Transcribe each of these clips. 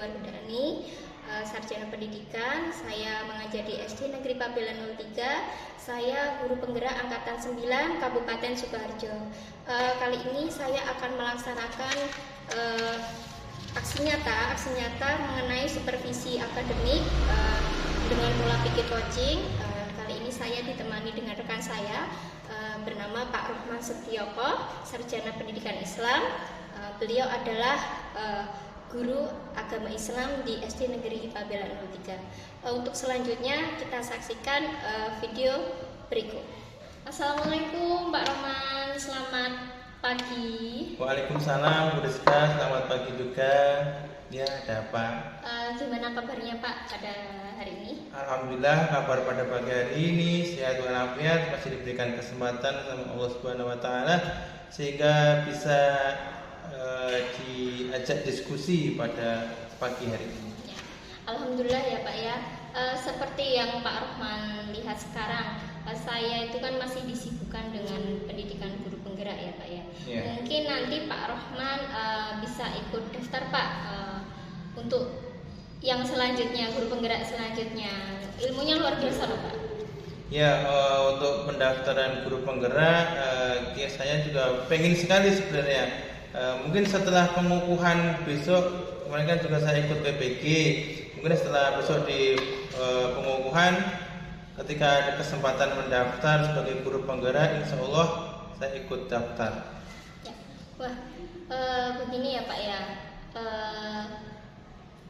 Marudani, sarjana pendidikan. Saya mengajar di SD Negeri Pabelan 03. Saya guru penggerak angkatan 9 Kabupaten Sukoharjo. Kali ini saya akan melaksanakan aksi nyata mengenai supervisi akademik dengan pola pikir coaching. Kali ini saya ditemani dengan rekan saya bernama Pak Rohman Setioko, sarjana pendidikan Islam. Beliau adalah guru agama Islam di SD Negeri Pabelan 03. Untuk selanjutnya kita saksikan video berikut. Assalamualaikum Pak Rohman, selamat pagi. Waalaikumsalam Bu Rizka, selamat pagi juga. Ya, ada apa? Gimana kabarnya Pak pada hari ini? Alhamdulillah, kabar pada pagi hari ini sehat walafiat, masih diberikan kesempatan sama Allah Subhanahu wa taala sehingga bisa diajak diskusi pada pagi hari ini. Ya. Alhamdulillah ya Pak ya. Seperti yang Pak Rohman lihat sekarang, saya itu kan masih disibukkan dengan pendidikan guru penggerak ya Pak ya. Ya. Mungkin nanti Pak Rohman bisa ikut daftar Pak untuk yang selanjutnya, guru penggerak selanjutnya. Ilmunya luar biasa loh Pak. Ya, untuk pendaftaran guru penggerak, saya juga pengen sekali sebenarnya. Mungkin setelah pengukuhan besok, kemarin kan juga saya ikut PPG. Mungkin setelah besok di pengukuhan, ketika ada kesempatan mendaftar sebagai guru penggerak, insya Allah saya ikut daftar. Ya. Wah, begini ya Pak ya.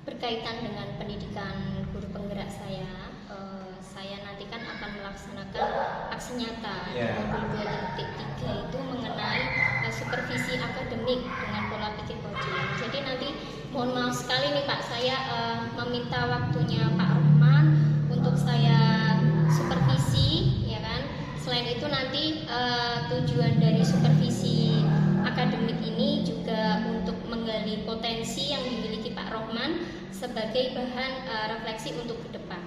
Berkaitan dengan pendidikan guru penggerak saya nanti kan akan melaksanakan aksi nyata modul 2.3 itu mengenai supervisi akademik dengan pola pikir coaching. Jadi nanti mohon maaf sekali nih Pak, saya meminta waktunya Pak Rohman untuk saya supervisi, ya kan. Selain itu nanti tujuan dari supervisi akademik ini juga untuk menggali potensi yang dimiliki Pak Rohman sebagai bahan refleksi untuk ke depan.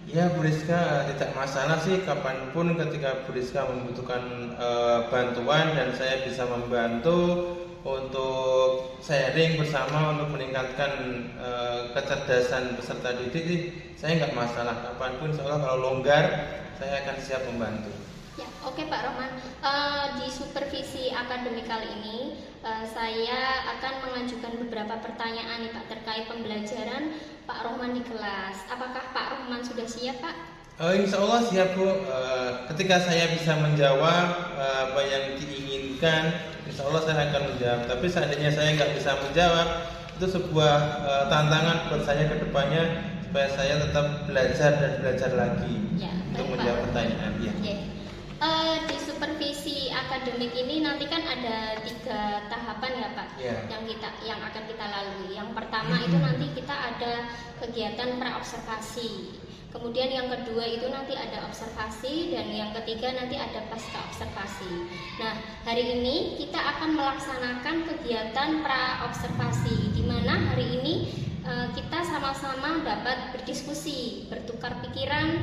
Ya Bu Rizka, tidak masalah sih kapanpun ketika Bu Rizka membutuhkan bantuan dan saya bisa membantu untuk sharing bersama untuk meningkatkan kecerdasan peserta didik sih, saya nggak masalah kapanpun, insya Allah kalau longgar saya akan siap membantu. Ya, oke Pak Rohman. Di supervisi akademik kali ini saya akan mengajukan beberapa pertanyaan nih Pak terkait pembelajaran Pak Rohman di kelas. Apakah Pak Rohman sudah siap Pak? Insya Allah siap Bu. Ketika saya bisa menjawab apa yang diinginkan, insya Allah saya akan menjawab. Tapi seandainya saya nggak bisa menjawab, itu sebuah tantangan buat saya ke depannya supaya saya tetap belajar dan belajar lagi untuk menjawab pertanyaan. Ya. Di supervisi akademik ini nanti kan ada 3 tahapan ya Pak, yang akan kita lalui. Yang pertama itu nanti kita ada kegiatan praobservasi. Kemudian yang kedua itu nanti ada observasi, dan yang ketiga nanti ada pasca observasi. Nah, hari ini kita akan melaksanakan kegiatan praobservasi, di mana hari ini kita sama-sama dapat berdiskusi, bertukar pikiran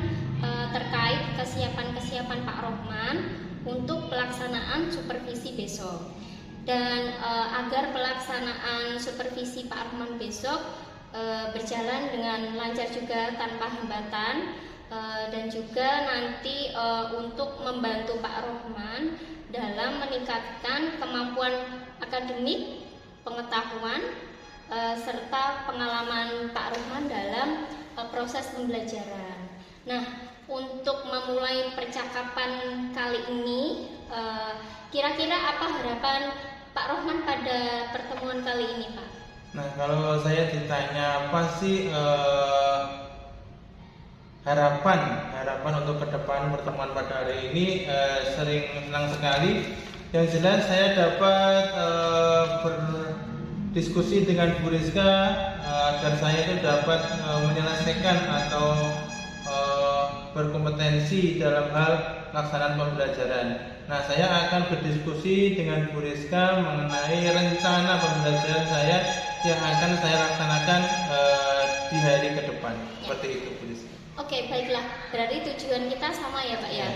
terkait kesiapan Pak Rohman untuk pelaksanaan supervisi besok. Dan agar pelaksanaan supervisi Pak Rohman besok berjalan dengan lancar juga tanpa hambatan, dan juga nanti untuk membantu Pak Rohman dalam meningkatkan kemampuan akademik, pengetahuan, serta pengalaman Pak Rohman dalam proses pembelajaran. Nah, untuk memulai percakapan kali ini, kira-kira apa harapan Pak Rohman pada pertemuan kali ini Pak? Nah, kalau saya ditanya apa sih harapan untuk ke depan pertemuan pada hari ini, senang sekali. Yang jelas saya dapat berdiskusi dengan Bu Rizka agar saya itu dapat menyelesaikan atau berkompetensi dalam hal pelaksanaan pembelajaran. Nah, saya akan berdiskusi dengan Bu Rizka mengenai rencana pembelajaran saya yang akan saya laksanakan di hari ke depan. Seperti itu Bu Rizka. Oke, baiklah. Berarti tujuan kita sama ya Pak ya.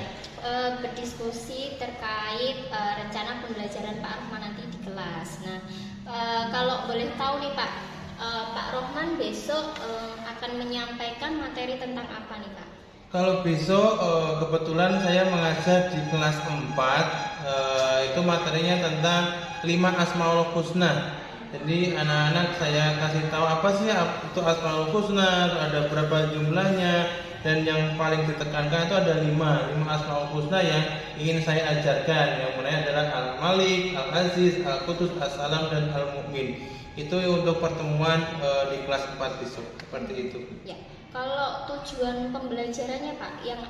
Berdiskusi terkait rencana pembelajaran Pak Rohman nanti di kelas. Nah, kalau boleh tahu nih Pak, Pak Rohman besok akan menyampaikan materi tentang apa nih Pak? Kalau besok kebetulan saya mengajar di kelas 4, itu materinya tentang 5 Asmaul Husna. Jadi anak-anak saya kasih tahu apa sih itu Asmaul Husna, ada berapa jumlahnya, dan yang paling ditekankan itu ada 5 Asmaul Husna yang ingin saya ajarkan. Yang pertama adalah Al-Malik, Al-Aziz, Al-Qudus, As-Salam, dan Al-Mu'min. Itu untuk pertemuan di kelas 4 besok, seperti itu. Ya. Kalau tujuan pembelajarannya Pak yang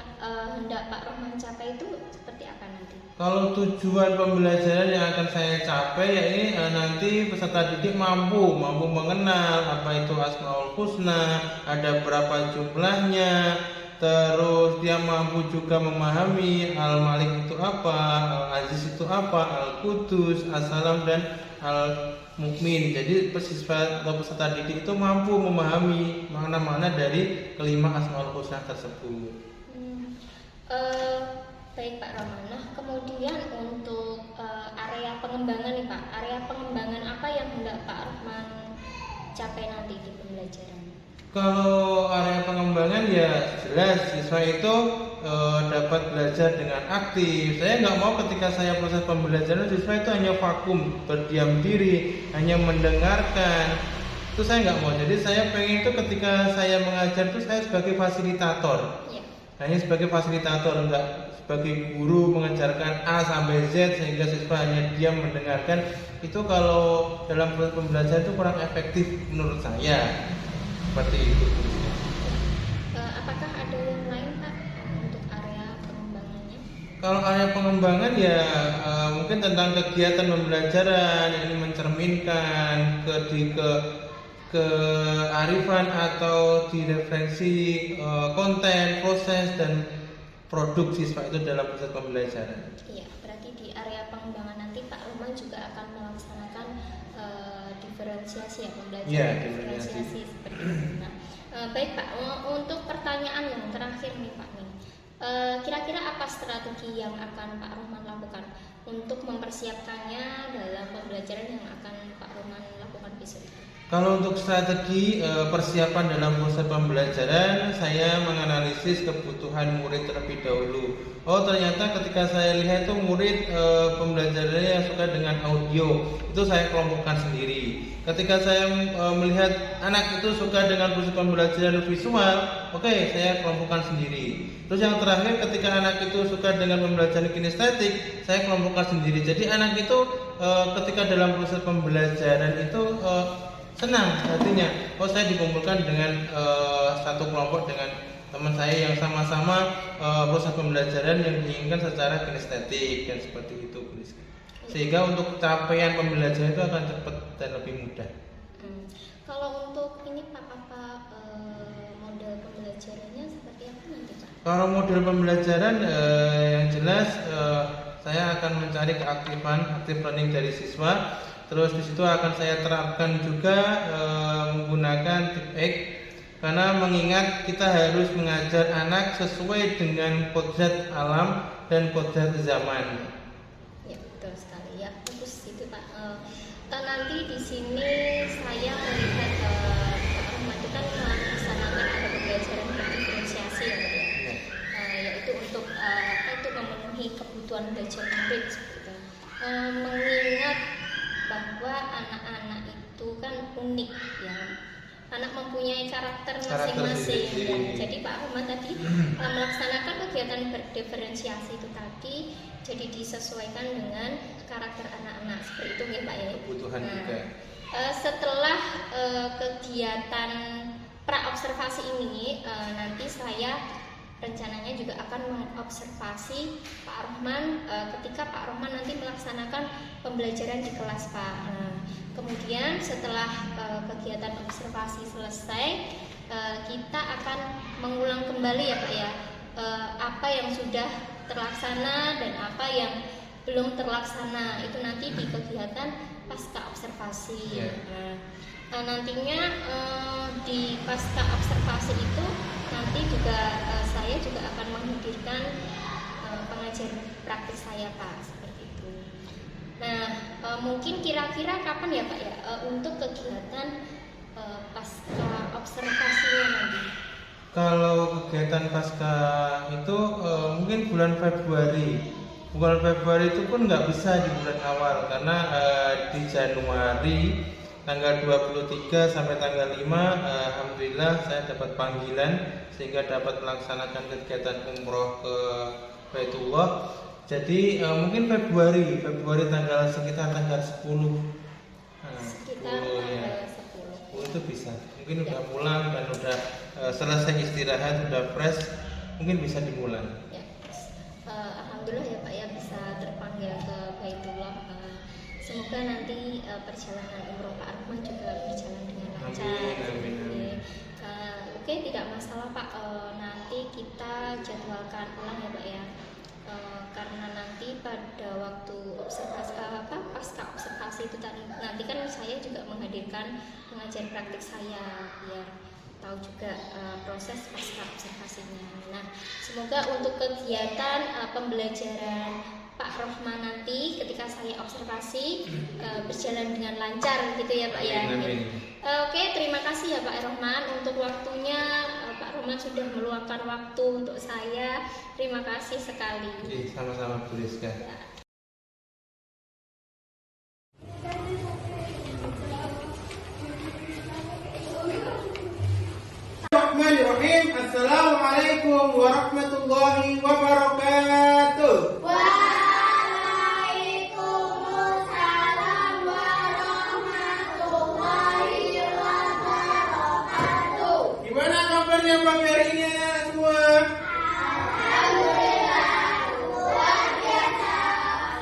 hendak Pak Rohman capai itu seperti apa nanti? Kalau tujuan pembelajaran yang akan saya capai ya ini nanti peserta didik mampu mengenal apa itu Asmaul Husna, ada berapa jumlahnya, terus dia mampu juga memahami Al-Malik itu apa, Al-Aziz itu apa, Al-Qudus, As-Salam, dan Al-Mu'min. Jadi siswa atau peserta didik itu mampu memahami makna-makna dari kelima Asmaul Husna tersebut. Baik Pak Rohman. Nah, kemudian untuk area pengembangan nih Pak, area pengembangan apa yang hendak Pak Rohman capai nanti di pembelajaran? Kalau area pengembangan ya jelas siswa itu dapat belajar dengan aktif. Saya nggak mau ketika saya proses pembelajaran siswa itu hanya vakum, berdiam diri, hanya mendengarkan. Itu saya nggak mau. Jadi saya pengen itu ketika saya mengajar itu saya sebagai fasilitator. Ya. Hanya sebagai fasilitator, enggak sebagai guru mengajarkan A sampai Z sehingga siswa hanya diam mendengarkan. Itu kalau dalam proses pembelajaran itu kurang efektif menurut saya. Seperti itu. Apakah ada yang lain Pak untuk area pengembangannya? Kalau area pengembangan ya mungkin tentang kegiatan pembelajaran ini mencerminkan kearifan atau direferensi konten, proses, dan produk siswa itu dalam proses pembelajaran. Iya, berarti di area pengembangan nanti Pak Rohman juga akan melaksanakan diferensiasi ya, pembelajaran diferensiasi seperti itu. Nah, baik Pak, untuk pertanyaan yang terakhir nih Pak nih, kira-kira apa strategi yang akan Pak Rohman lakukan untuk mempersiapkannya dalam pembelajaran yang akan Pak Rohman lakukan besok? Kalau untuk strategi persiapan dalam proses pembelajaran, saya menganalisis kebutuhan murid terlebih dahulu. Oh ternyata ketika saya lihat itu murid pembelajarannya yang suka dengan audio, itu saya kelompokkan sendiri. Ketika saya melihat anak itu suka dengan proses pembelajaran visual, oke, saya kelompokkan sendiri. Terus yang terakhir ketika anak itu suka dengan pembelajaran kinestetik, saya kelompokkan sendiri. Jadi anak itu ketika dalam proses pembelajaran itu senang artinya, oh saya dikumpulkan dengan satu kelompok dengan teman saya yang sama-sama proses pembelajaran yang diinginkan secara kinestetik dan seperti itu, sehingga untuk capaian pembelajaran itu akan cepat dan lebih mudah. Kalau untuk ini Pak, apa model pembelajarannya seperti apa nanti Pak? Kalau model pembelajaran yang jelas saya akan mencari keaktifan, aktif learning dari siswa. Terus di situ akan saya terapkan juga menggunakan TIPX, karena mengingat kita harus mengajar anak sesuai dengan kodrat alam dan kodrat zaman. Ya betul sekali ya, bagus itu Pak. Nanti di sini saya melihat Pak Rohman itu kan melaksanakan ada pembelajaran diferensiasi ya Pak ya, yaitu untuk memenuhi kebutuhan belajar murid seperti itu. Mengingat bahwa anak-anak itu kan unik ya, anak mempunyai karakter masing-masing ya. Jadi Pak Rohman tadi melaksanakan kegiatan berdiferensiasi itu tadi, jadi disesuaikan dengan karakter anak-anak seperti itu ya Pak ya. Kebutuhan juga. Setelah kegiatan praobservasi ini nanti saya rencananya juga akan mengobservasi Pak Rohman ketika Pak Rohman nanti melaksanakan pembelajaran di kelas Pak. Kemudian setelah kegiatan observasi selesai, kita akan mengulang kembali ya Pak ya, apa yang sudah terlaksana dan apa yang belum terlaksana itu nanti di kegiatan pasca observasi. Nantinya di pasca observasi itu nanti juga saya juga akan menghadirkan pengajar praktis saya Pak, seperti itu. Nah mungkin kira-kira kapan ya Pak ya untuk kegiatan pasca observasinya nanti? Kalau kegiatan pasca itu mungkin bulan Februari. Bulan Februari itu pun nggak bisa di bulan awal karena di Januari tanggal 23 sampai tanggal 5 alhamdulillah saya dapat panggilan sehingga dapat melaksanakan kegiatan umroh ke Baitullah. Jadi mungkin Februari tanggal sekitar tanggal 10. Sekitar 10 ya. 10 itu bisa. Mungkin udah pulang dan udah selesai istirahat, udah fresh, mungkin bisa dimulai. Ya. Alhamdulillah ya Pak ya bisa terpanggil ke Baitullah. Semoga nanti perjalanan umroh Pak Arman juga berjalan dengan lancar. Amin. Oke, tidak masalah Pak. Nanti kita jadwalkan ulang ya Pak ya. Karena nanti pada waktu observasi pasca observasi itu tadi nanti kan saya juga menghadirkan pengajar praktik saya biar tahu juga proses pasca observasinya. Nah, semoga untuk kegiatan pembelajaran Pak Rohman nanti ketika saya observasi berjalan dengan lancar gitu ya Pak ya. Oke, terima kasih ya Pak Rohman untuk waktunya. Pak Rohman sudah meluangkan waktu untuk saya. Terima kasih sekali. Sama-sama Bu Rizka. Ya. Bismillahirrahmanirrahim. Assalamualaikum warahmatullahi wabarakatuh. Waalaikumsalam warahmatullahi wabarakatuh. Gimana kabarnya pagi hari ini semua? Alhamdulillah, luar biasa.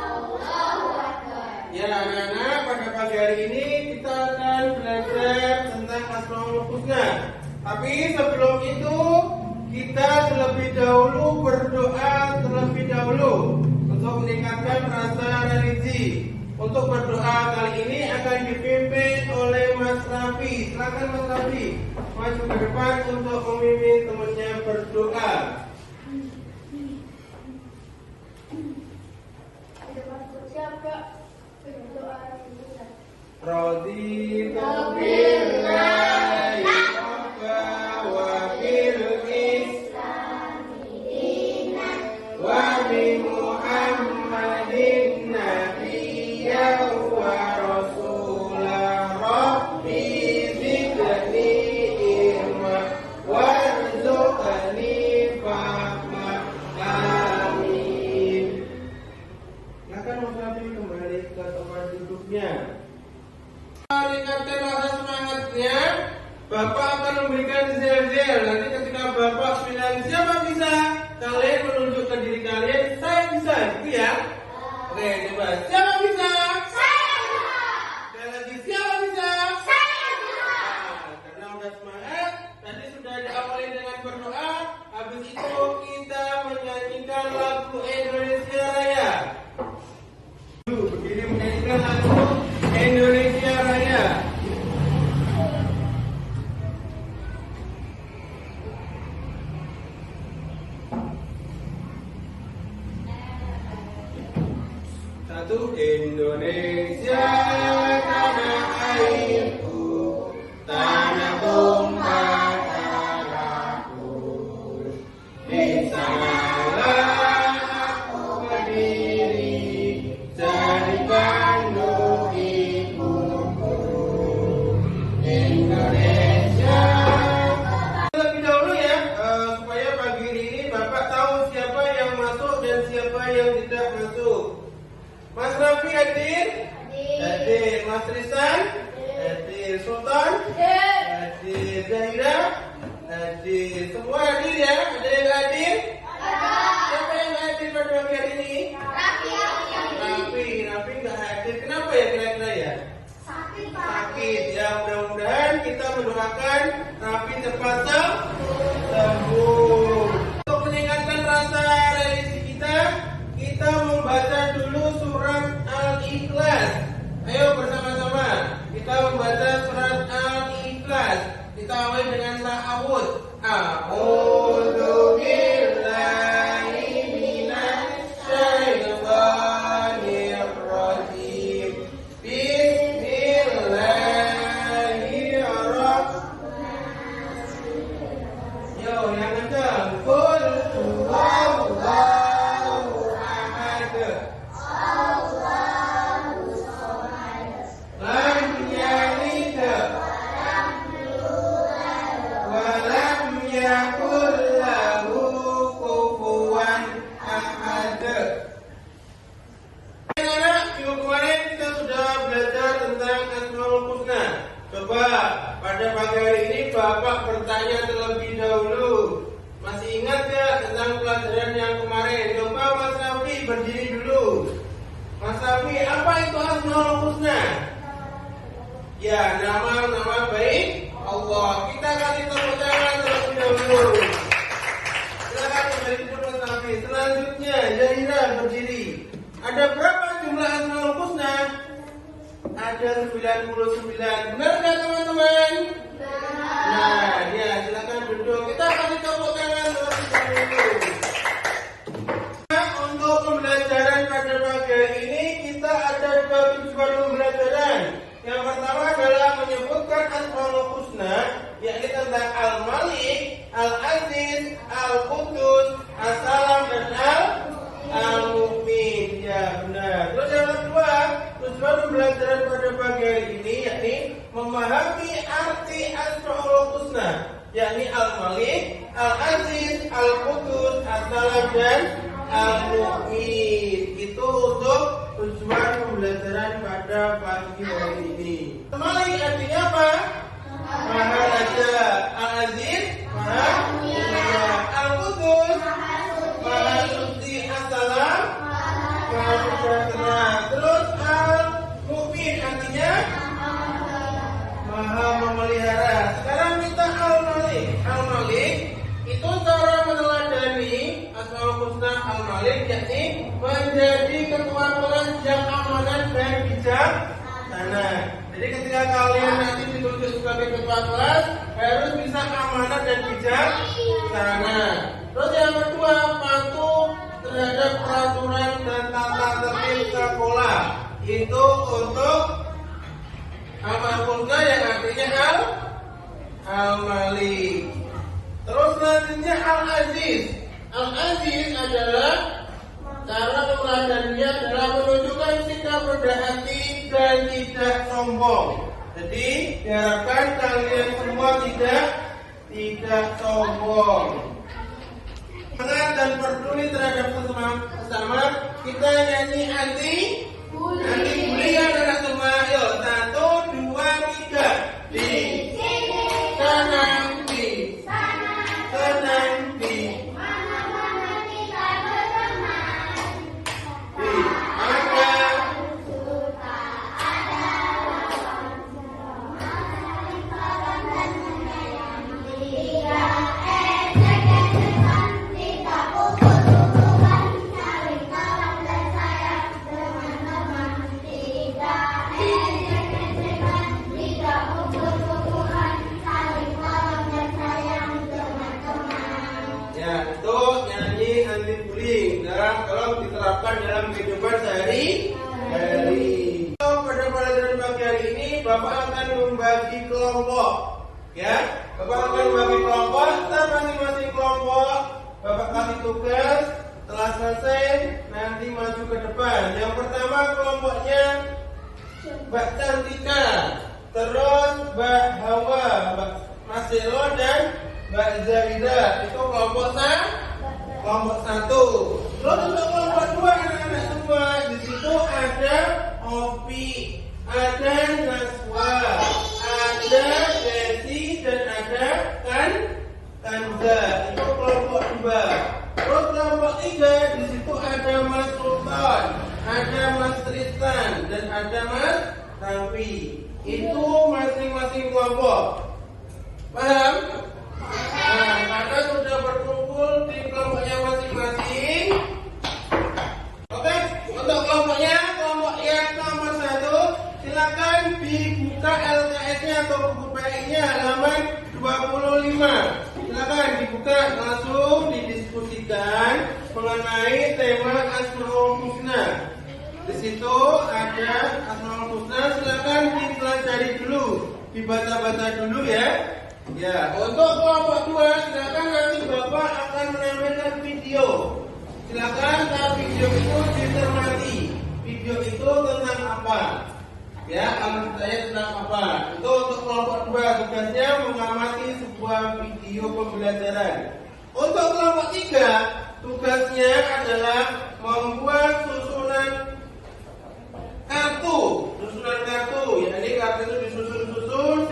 Allahu Akbar. Ya anak-anak, pada pagi hari ini kita akan belajar tentang Asmaul Husna. Tapi sebelum itu kita terlebih dahulu berdoa terlebih dahulu untuk meningkatkan rasa religi. Untuk berdoa kali ini akan dipimpin oleh Mas Raffi. Silakan Mas Raffi maju ke depan untuk memimpin temannya berdoa. Raditu billahi rabba wa bil islami dinan wa bi Muhammadin nabiyyan wa rasulan rabbi zidni ilma warzuqni fahma amin. Silakan Mas Raffi kembali ke tempat duduknya. Meningkatkan rasa semangatnya, Bapak akan memberikan zel-zel. Nanti ketika Bapak bilang siapa bisa, kalian menunjuk ke diri kalian, saya bisa, gitu ya. Oke, coba siapa bisa? Saya bisa. Sekali lagi siapa bisa? Saya bisa. Nah, karena udah semangat, tadi sudah diawali dengan berdoa. Habis itu kita menyanyikan lagu Indonesia Raya. Begini menyanyikan lagu Indonesia Raya. Satu, Indonesia tanah airku, tanah tumpah darahku. Di sanalah aku berdiri, jadi pandu ibuku. Indonesia. Lebih dahulu ya, supaya pagi ini Bapak tahu siapa yang masuk dan siapa yang tidak masuk. Mas Raffi hadir? Hadir. Mas Tristan? Hadir. Sultan? Hadir. Zahira? Hadir. Semua hadir ya? Ada yang hadir? Siapa yang hadir pada pagi hari ini? Raffi nggak hadir. Kenapa ya kira-kira ya? Sakit. Ya mudah-mudahan kita mendoakan Raffi cepat sembuh. Untuk meningkatkan rasa religi kita membaca dulu surat Al-Ikhlas. Ayo bersama-sama kita membaca surat Al-Ikhlas. Kita awali dengan ta'awudz. A'udzu billahi Coba pada pagi hari ini Bapak bertanya terlebih dahulu. Masih ingat gak tentang pelajaran yang kemarin? Coba Mas Rafi berdiri dulu. Mas Rafi, apa itu Asmaul Husna? Ya, nama-nama baik Allah. Kita kasih tepuk tangan terlebih dahulu. Silakan kembali duduk Mas Rafi. Selanjutnya, Zahira berdiri. Ada berapa jumlah Asmaul Husna? Ada 99. Benar nggak teman-teman? Nah, ya silakan duduk. Kita kasih tepuk tangan terlebih dahulu. Untuk pembelajaran pada pagi hari ini kita ada 2 tujuan pembelajaran. Yang pertama adalah menyebutkan Asmaul Husna, yakni tentang Al-Malik, Al-Aziz, Al-Qudus, As-Salam dan Al-Mu'min. Ya benar. Terus yang kedua, tujuan pembelajaran pada pagi hari ini yakni memahami arti Asmaul Husna, yakni Al-Malik, Al-Aziz, Al-Qudus, As-Salam dan Al-Mu'min. Itu untuk tujuan pembelajaran pada pagi hari ini. Al-Malik artinya apa? Maha Raja. Al-Aziz Maha Mulia. Al-Qudus Maha Suci. As-Salam Maha Sejahtera. Terus Al-Mu'min artinya Maha memelihara. Sekarang kita Al-Malik. Al-Malik itu cara meneladani Asmaul Husna Al-Malik, yakni menjadi ketua kelas yang amanah dan bijaksana. Jadi ketika kalian nanti ditunjuk sebagai ketua kelas harus bisa amanah dan bijaksana. Terus yang kedua, patuh terhadap peraturan dan tata tertib sekolah. Itu untuk Asmaul Husna yang artinya Al-Malik. Terus selanjutnya Al-Aziz. Al-Aziz adalah cara meneladaninya adalah menunjukkan sikap rendah hati dan tidak sombong. Jadi diharapkan kalian semua tidak sombong. Semangat dan peduli terhadap sesama. Kita nyanyi anti bully ya anak semua. Yuk 1, 2, 3. Di kanan di kanan di Mana-mana kita berteman. di ada Suka ada lawan. Saling tolong dan menyayangi. Tidak ejek-ejekan, tidak pukul-pukulan. Saling tolong dan sayang dengan teman. Tidak ejek-ejekan, tidak pukul-pukulan. Saling tolong dan sayang dengan teman. ya itu nyanyi anti bullying kalau diterapkan dalam kehidupan sehari-hari. Pada pelajaran pagi hari ini Bapak akan membagi kelompok. Ya, Bapak akan membagi kelompok. Setelah masing-masing kelompok Bapak kasih tugas. Setelah selesai nanti maju ke depan. Yang pertama kelompoknya Mbak Cantika, terus Mbak Hawa, Mbak Maselo dan Mbak Zahida. Itu kelompok 1. Terus untuk kelompok 2 anak-anak semua, di situ ada Opi, ada Naswa, ada Desi dan ada Kanza. Itu kelompok 2. Terus kelompok 3, di situ ada Mas Sultan, ada Mas Tristan dan ada Mas Rafi. Itu masing-masing kelompok. Paham? Nah, maka sudah berkumpul di kelompoknya masing-masing. Oke, untuk kelompok yang nomor 1, silakan dibuka LKS-nya atau buku PI-nya halaman 25. Silakan dibuka, langsung didiskusikan mengenai tema Asmaul Husna. Di situ ada Asmaul Husna, silakan dipelajari dulu, dibaca-baca dulu ya. Ya, untuk kelompok 2 silakan nanti Bapak akan menampilkan video. Silakan saat video itu dicermati. Video itu tentang apa? Ya, akan saya tentang apa? Itu untuk kelompok 2 tugasnya mengamati sebuah video pembelajaran. Untuk kelompok 3 tugasnya adalah membuat susunan kartu. Susunan kartu, yakni kartu itu disusun-susun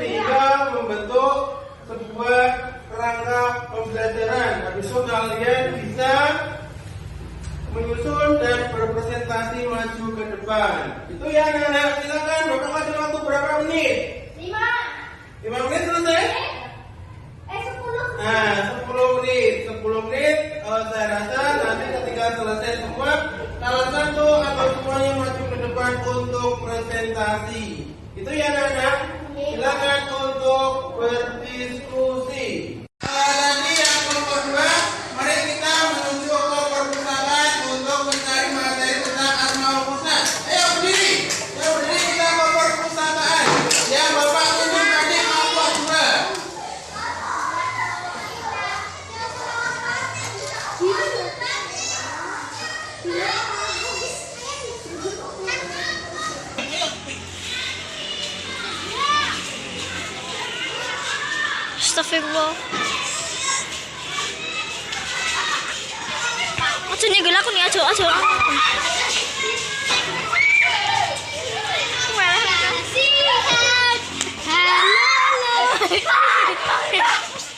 membuat kerangka pembelajaran. Habis itu kalian bisa menyusun dan berpresentasi maju ke depan. Itu ya anak-anak. Silakan Bapak kasih waktu berapa menit? 5 menit selesai? 10. Nah, 10 menit. 10 menit saya rasa nanti ketika selesai semua, salah satu atau semuanya maju ke depan untuk presentasi. Itu ya anak-anak. Silakan untuk berdiskusi. Nanti yang kelompok 2, mari kita menuju ke perpustakaan untuk mencari materi tentang Asmaul Husna. Ayo berdiri kita ke perpustakaan. Yang Bapak tunjuk tadi kelompok 2. Astagfirullah. Aja nyenggol aku nih, aja.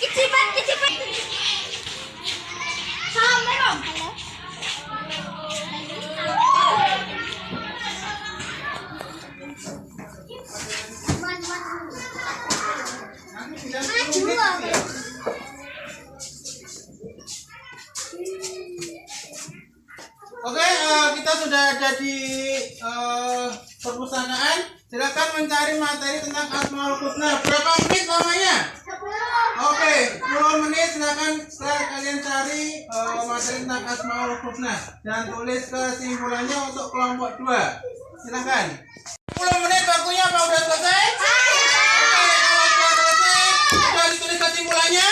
Kecipat. Sampai dong. Oke, kita sudah ada di perpustakaan. Silakan mencari materi tentang Asmaul Husna. Berapa menit lamanya? 10. Oke, 10 menit. Silakan kalian cari materi tentang Asmaul Husna dan tulis kesimpulannya untuk kelompok 2. Silakan. 10 menit waktunya apa udah selesai? Oke, kalau sudah selesai, sudah ditulis kesimpulannya?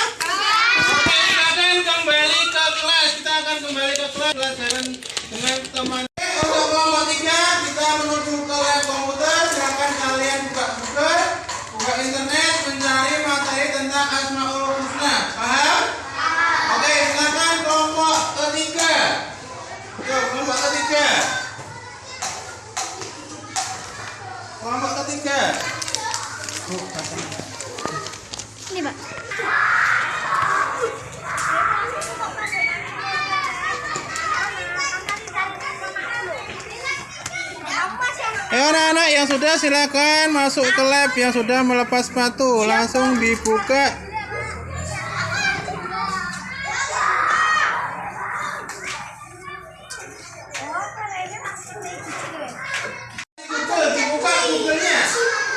Oke, silakan kembali ke kelas. Kita akan kembali ke kelas pelajaran dengan teman. Untuk kelompok 3 kita menuju ke lab komputer. Silakan kalian buka internet, mencari materi tentang Asmaul Husna. Paham? Oke, silakan kelompok ketiga. Yuk, kelompok ketiga. Kelompok ketiga. Ini, Pak. Ayo anak-anak yang sudah silakan masuk ke lab, yang sudah melepas sepatu langsung dibuka.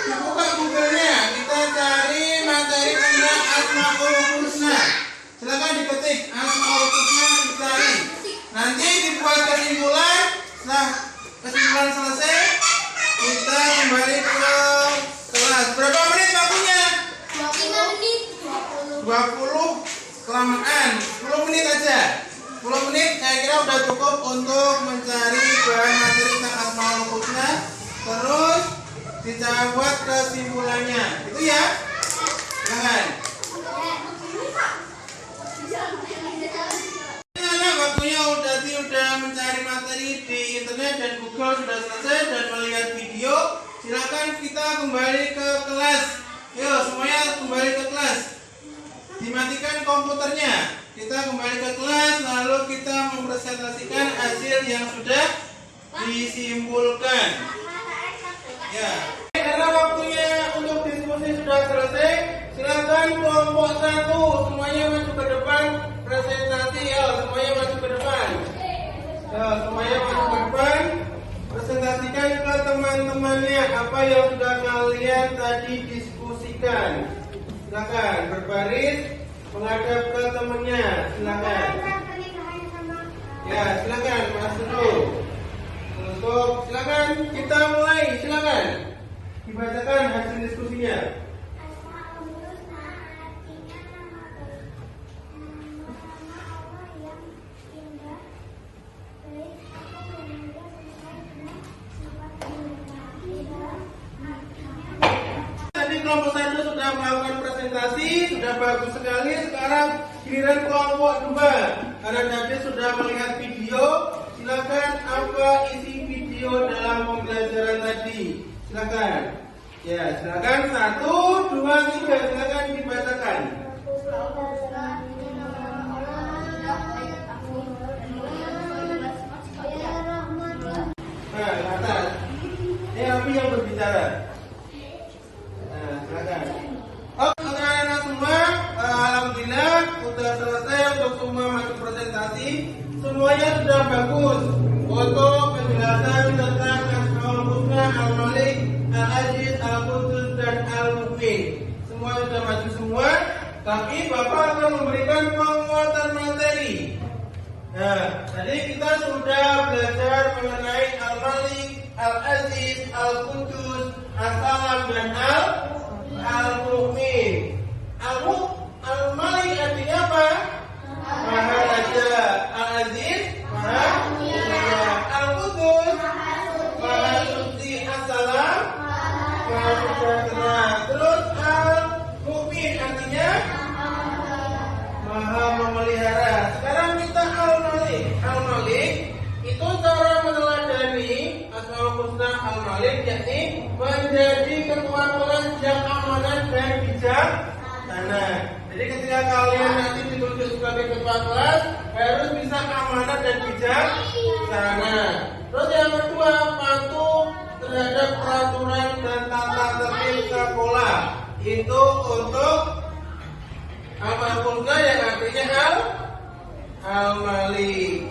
Dibuka Google-nya. Kita cari materi tentang Asmaul Husna. Silakan diketik Asmaul Husna, dicari. Nanti dibuat kesimpulan. Nah, kesimpulan selesai, kita kembali ke kelas. Berapa menit waktunya? 5 menit. 20 kelamaan. 10 menit aja. 10 menit saya kira udah cukup untuk mencari bahan materi tentang Asmaul Husna. Terus dibuat kesimpulannya. Itu ya. Silakan. Anak waktunya udah mencari materi di internet dan Google sudah selesai dan melihat video. Silakan kita kembali ke kelas. Yuk semuanya kembali ke kelas. Dimatikan komputernya. Kita kembali ke kelas lalu kita mempresentasikan hasil yang sudah disimpulkan. Ya. Karena waktunya untuk diskusi sudah selesai, silakan kelompok 1 semuanya maju ke depan presentasi. Ya, semuanya maju ke depan. Ya, semuanya maju ke depan. Presentasikan ke teman-temannya apa yang sudah kalian tadi diskusikan. Silakan berbaris menghadap ke temannya. Silakan. Ya, silakan Mas dulu. Untuk silakan kita mulai. Silakan dibacakan hasil diskusinya. Tadi kelompok 1 sudah melakukan presentasi, sudah bagus sekali. Sekarang giliran kelompok 2. Karena tadi sudah melihat video, silakan apa isi video dalam pembelajaran tadi. Silakan. Ya, silakan 1, 2, 3. Silakan dibacakan. bagus. Untuk penjelasan tentang Asmaul Husna, Al-Malik, Al-Aziz, Al-Qudus, dan Al-Mu'min. Semua sudah maju semua, tapi Bapak akan memberikan penguatan materi. Nah, tadi kita sudah belajar mengenai Al-Malik, Al-Aziz, Al-Qudus, Al-Salam, dan Al-Mu'min. Al-Malik artinya apa? Maha Raja. Al-Aziz, Maha Mulia. Al-Qudus, Maha Suci. Al-Salam, Maha Sejahtera. Terus Al-Mu'min artinya Maha memelihara. Sekarang kita Al-Malik. Al-Malik itu cara meneladani Asmaul Husna Al-Malik, yakni menjadi ketua kelas yang amanah dan bijaksana. Jadi ketika kalian nanti ditunjuk sebagai ketua kelas harus bisa amanah dan bijaksana. Terus yang kedua, patuh terhadap peraturan dan tata tertib sekolah. Itu untuk Asmaul Husna yang artinya Al-Malik.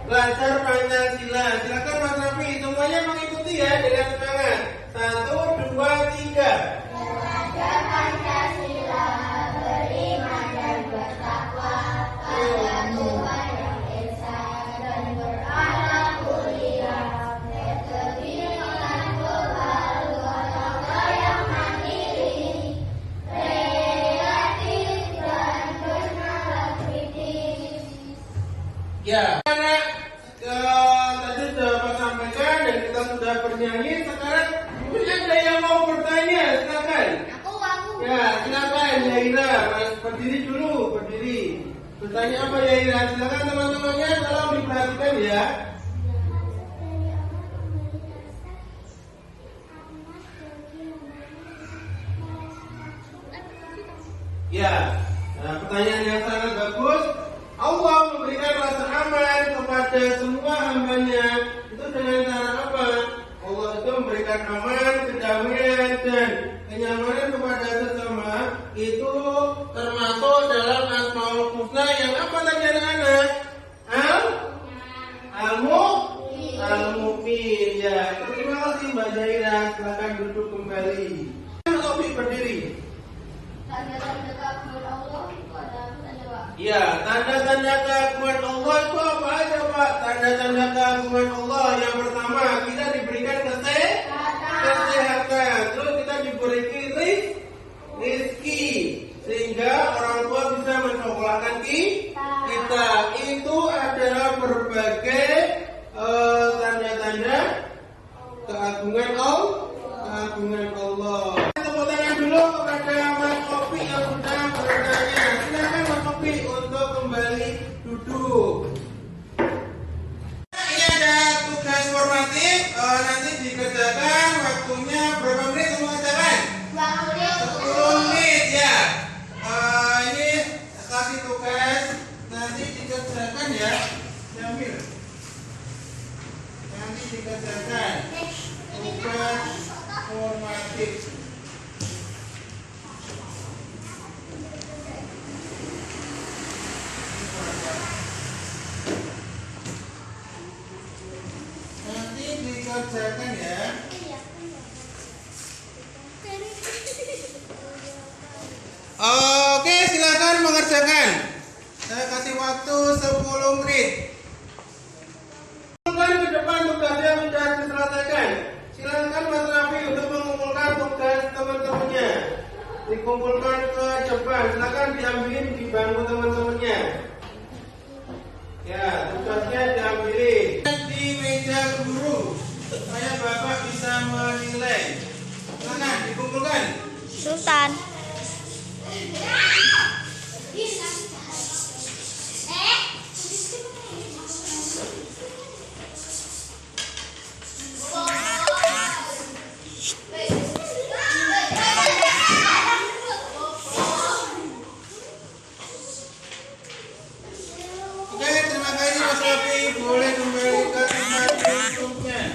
Belajar Pancasila. Silakan Mas Rafi, semuanya mengikuti ya dengan semangat. 1, 2, 3. Belajar Pancasila, beriman dan bertakwa pada Tuhan yang Esa dan berakhlak mulia, berkegiatan kebaruan Allah yang mandiri, kreatif dan bernalar kritis. Ya, anak tadi sudah Bapak sampaikan dan kita sudah bernyanyi. Sekarang mungkin ada yang mau bertanya, silakan. Aku. Ya, silakan Yaira, berdiri dulu, berdiri. Bertanya apa Yaira? Silakan teman-temannya, tolong diperhatikan ya. Ya, nah, pertanyaan yang sangat bagus. Allah memberikan rasa aman kepada semua hambanya. Itu dengan cara apa? Allah itu memberikan aman, kedamaian, dan kenyamanan kepada sesama. Itu termasuk dalam Asmaul Husna yang apa tadi anak-anak? Al-Mu'min. Ya, terima kasih Mbak Zaira. Silakan duduk kembali. Topik berdiri. Tanda-tanda keagungan Allah itu ada apa saja, Pak? Ya, tanda-tanda keagungan Allah itu apa aja Pak? Tanda-tanda keagungan Allah yang pertama, kita diberikan kesehatan. Terus kita diberi rizki, sehingga orang tua bisa mensekolahkan kita. Itu adalah berbagai tanda-tanda keagungan Allah. Tepuk tangan dulu kepada Mas Kopi yang sudah bertanya. Silakan Mas Kopi untuk kembali duduk. Ini ada tugas formatif, nanti dikerjakan. Waktunya berapa menit untuk mengerjakan? 10 menit ya. Ini kasih tugas, nanti dikerjakan ya. Diambil. Nanti dikerjakan. Tugas formatif. Nanti dikerjakan ya. Oke, silakan mengerjakan. Saya kasih waktu 10 menit. Ke depan tugasnya sudah diselesaikan. Silakan Mas Rafi untuk mengumpulkan tugas teman-temannya. Dikumpulkan ke depan. Silakan diambilin di bangku teman-temannya. Ya, tugasnya diambilin di meja guru supaya Bapak bisa menilai. Silakan dikumpulkan. Sultan. Oke, terima kasih Mas Rafi. Boleh kembali ke tempat duduknya.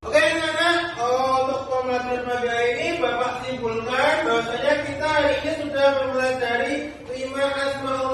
Oke, anak-anak, untuk pembelajaran pagi hari ini Bapak simpulkan bahwasanya kita hari ini sudah mempelajari 5 Asmaul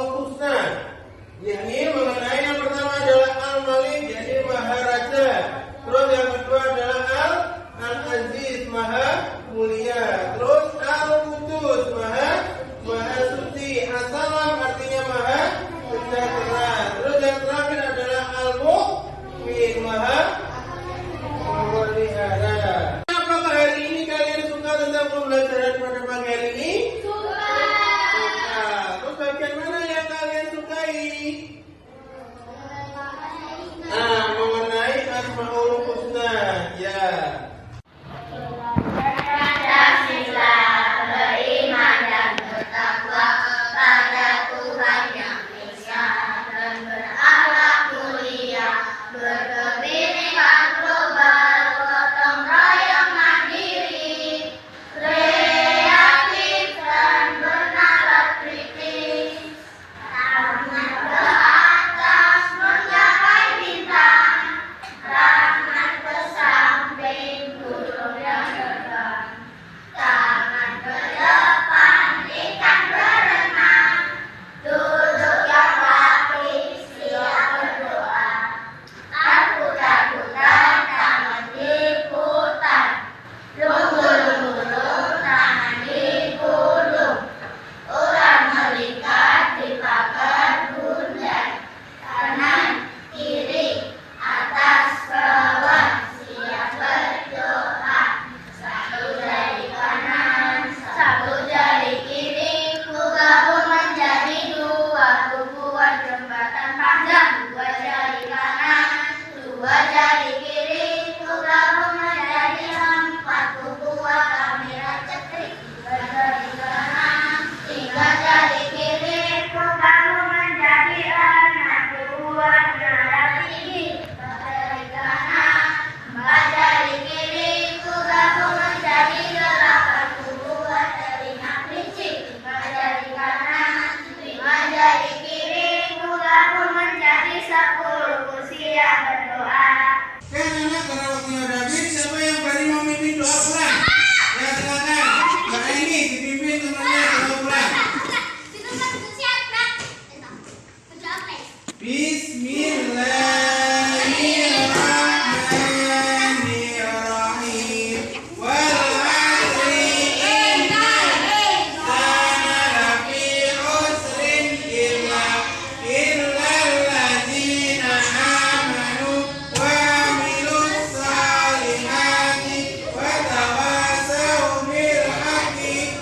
Bismillahirrahmanirrahim. Wal 'asri innal insana lafi khusrin illal ladzina amanu wa 'amilus shalihati wa tawassaw bil haqqi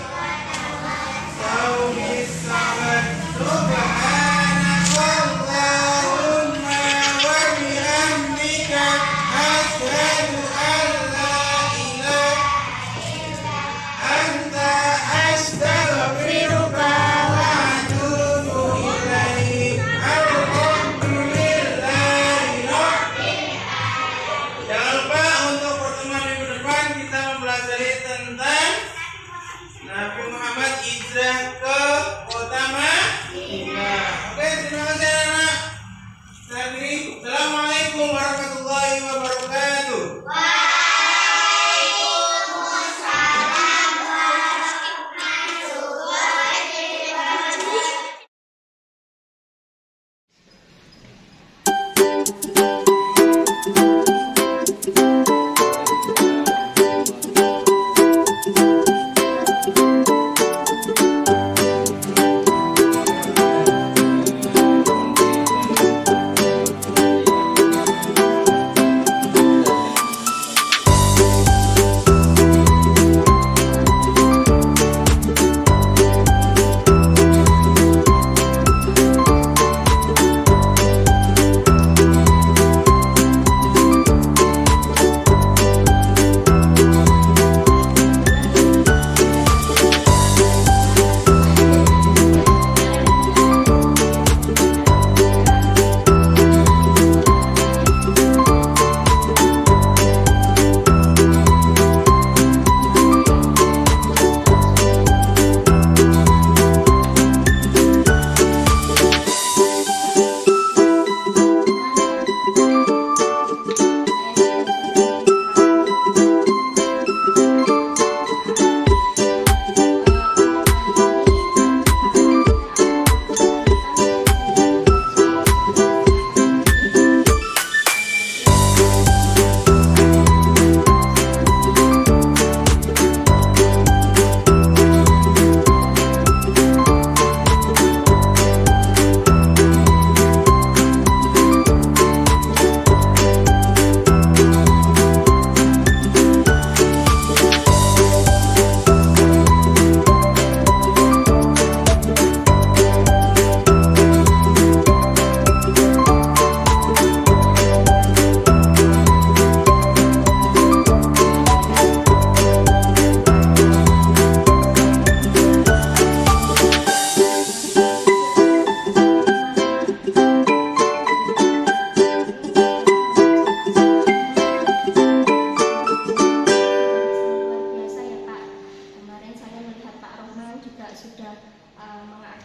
bis sabr. Subhanakallahumma wa bihamdika asyhadu an la ilaha illa anta astaghfiruka wa atubu ilaik. Alhamdulillahi rabbil alamin. Jangan lupa untuk pertemuan minggu depan kita mempelajari tentang Nabi Muhammad hijrah ke kota Madinah. Oke, terima kasih anak. Assalamualaikum warahmatullahi wabarakatuh.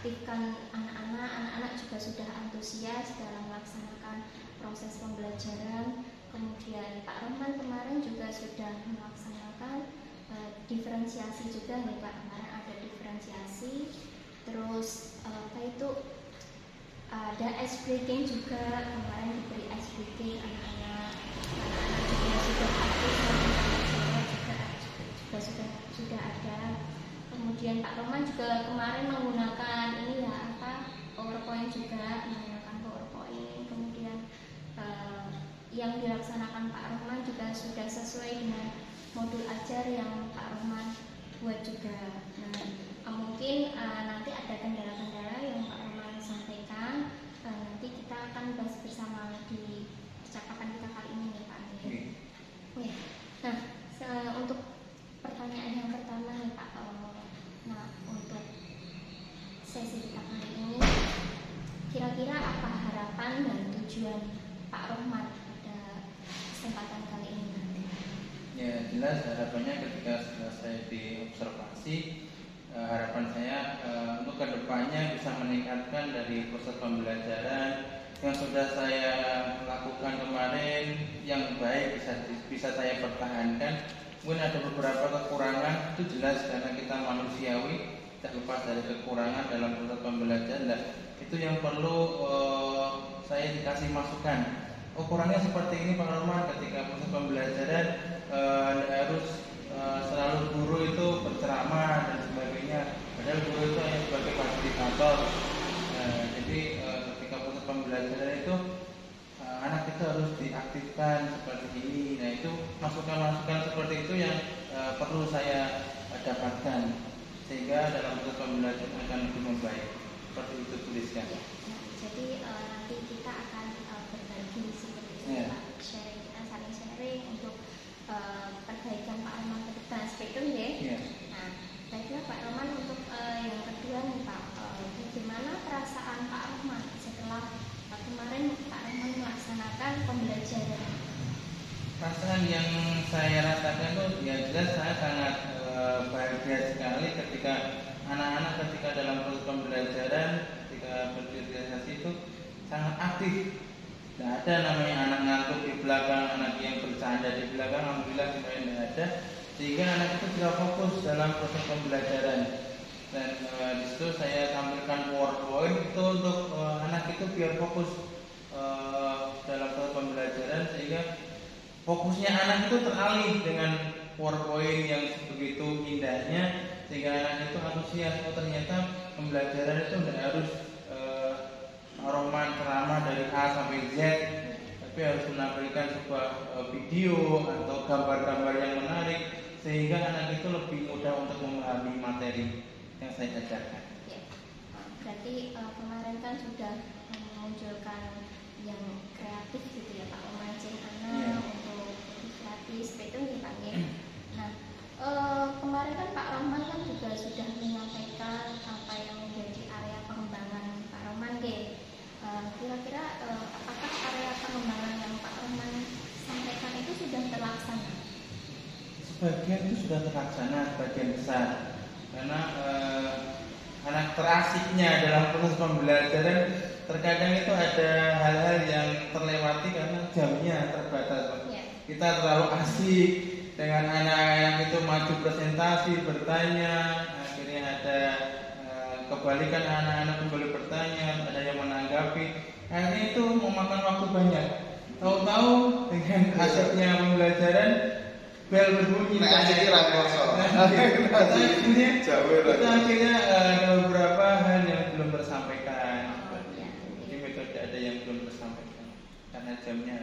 mengaktifkan anak-anak juga sudah antusias dalam melaksanakan proses pembelajaran. Kemudian Pak Rohman kemarin juga sudah melaksanakan diferensiasi juga nih Pak, kemarin ada diferensiasi. Terus ada ice breaking juga, kemarin diberi ice breaking anak-anak juga sudah aktif dalam sudah ada. Kemudian Pak Rohman juga kemarin menggunakan PowerPoint juga, menggunakan PowerPoint. Kemudian yang dilaksanakan Pak Rohman juga sudah sesuai dengan modul ajar yang Pak Rohman buat juga. Nah, mungkin nanti ada kendala-kendala yang Pak Rohman sampaikan, nanti kita akan bahas bersama di percakapan kita kali ini nih Pak. Ya. Nah, untuk pertanyaan yang pertama nih Pak, untuk sesi kita kali ini, kira-kira apa harapan dan tujuan Pak Rohman pada kesempatan kali ini nanti? Ya, jelas harapannya ketika selesai diobservasi, harapan saya untuk kedepannya bisa meningkatkan dari proses pembelajaran yang sudah saya lakukan kemarin yang baik bisa saya pertahankan. Mungkin ada beberapa kekurangan, itu jelas karena kita manusiawi, tidak lepas dari kekurangan dalam proses pembelajaran. Nah, itu yang perlu saya dikasih masukan, kurangnya seperti ini Pak Roman, ketika proses pembelajaran harus selalu guru itu berceramah dan sebagainya, padahal guru itu hanya sebagai fasilitator. Jadi ketika proses pembelajaran itu anak itu harus diaktifkan seperti ini. Nah, itu masukan-masukan seperti itu yang perlu saya dapatkan, sehingga dalam proses pembelajaran akan lebih membaik. Seperti itu tuliskan. Ya. Jadi nanti kita akan berbagi seperti itu, Ya. Pak. Sharing, kita saling sharing untuk perbaikan Pak Roman ke depan. Seperti itu ya. Ya. Nah, baiklah Pak Roman, untuk yang kedua nih Pak, bagaimana perasaan Pak Roman setelah kemarin Pak Roman melaksanakan pembelajaran? Perasaan yang saya rasakan tuh ya jelas saya sangat bahagia sekali ketika anak-anak ketika dalam proses pembelajaran, ketika bersosialisasi itu sangat aktif. Tidak ada namanya anak ngantuk di belakang, anak yang bercanda di belakang, alhamdulillah semuanya tidak ada, sehingga anak itu tidak fokus dalam proses pembelajaran. Dan di situ saya tampilkan PowerPoint itu untuk anak itu biar fokus dalam proses pembelajaran, sehingga fokusnya anak itu teralih dengan PowerPoint yang begitu indahnya, sehingga anak itu antusias. Oh, ternyata pembelajaran itu tidak harus Roman ceramah dari A sampai Z, tapi harus menampilkan sebuah video atau gambar-gambar yang menarik, sehingga anak itu lebih mudah untuk memahami materi yang saya ajarkan. Ya. Berarti kemarin kan sudah memunculkan yang kreatif gitu ya Pak, memancing anak Ya. untuk gratis, seperti itu nih Pak ya. Nah, kemarin kan Pak Roman kan juga sudah menyampaikan apa yang menjadi area pengembangan Pak Roman ya. Kira-kira apakah area pengembangan yang Pak Roman sampaikan itu sudah terlaksana? Sebagian itu sudah terlaksana, sebagian besar, karena anak terasiknya dalam proses pembelajaran terkadang itu ada hal-hal yang terlewati karena jamnya terbatas. Ya. Kita terlalu asik dengan anak-anak itu maju presentasi, bertanya, akhirnya ada kebalikan, anak-anak kembali bertanya, ada yang menanggapi, akhirnya itu memakan waktu banyak. Tahu-tahu dengan asiknya pembelajaran, bel berbunyi. Akhirnya Kita akhirnya ada beberapa hal yang belum tersampaikan. Oh, ya. Jadi metode ada yang belum tersampaikan karena jamnya.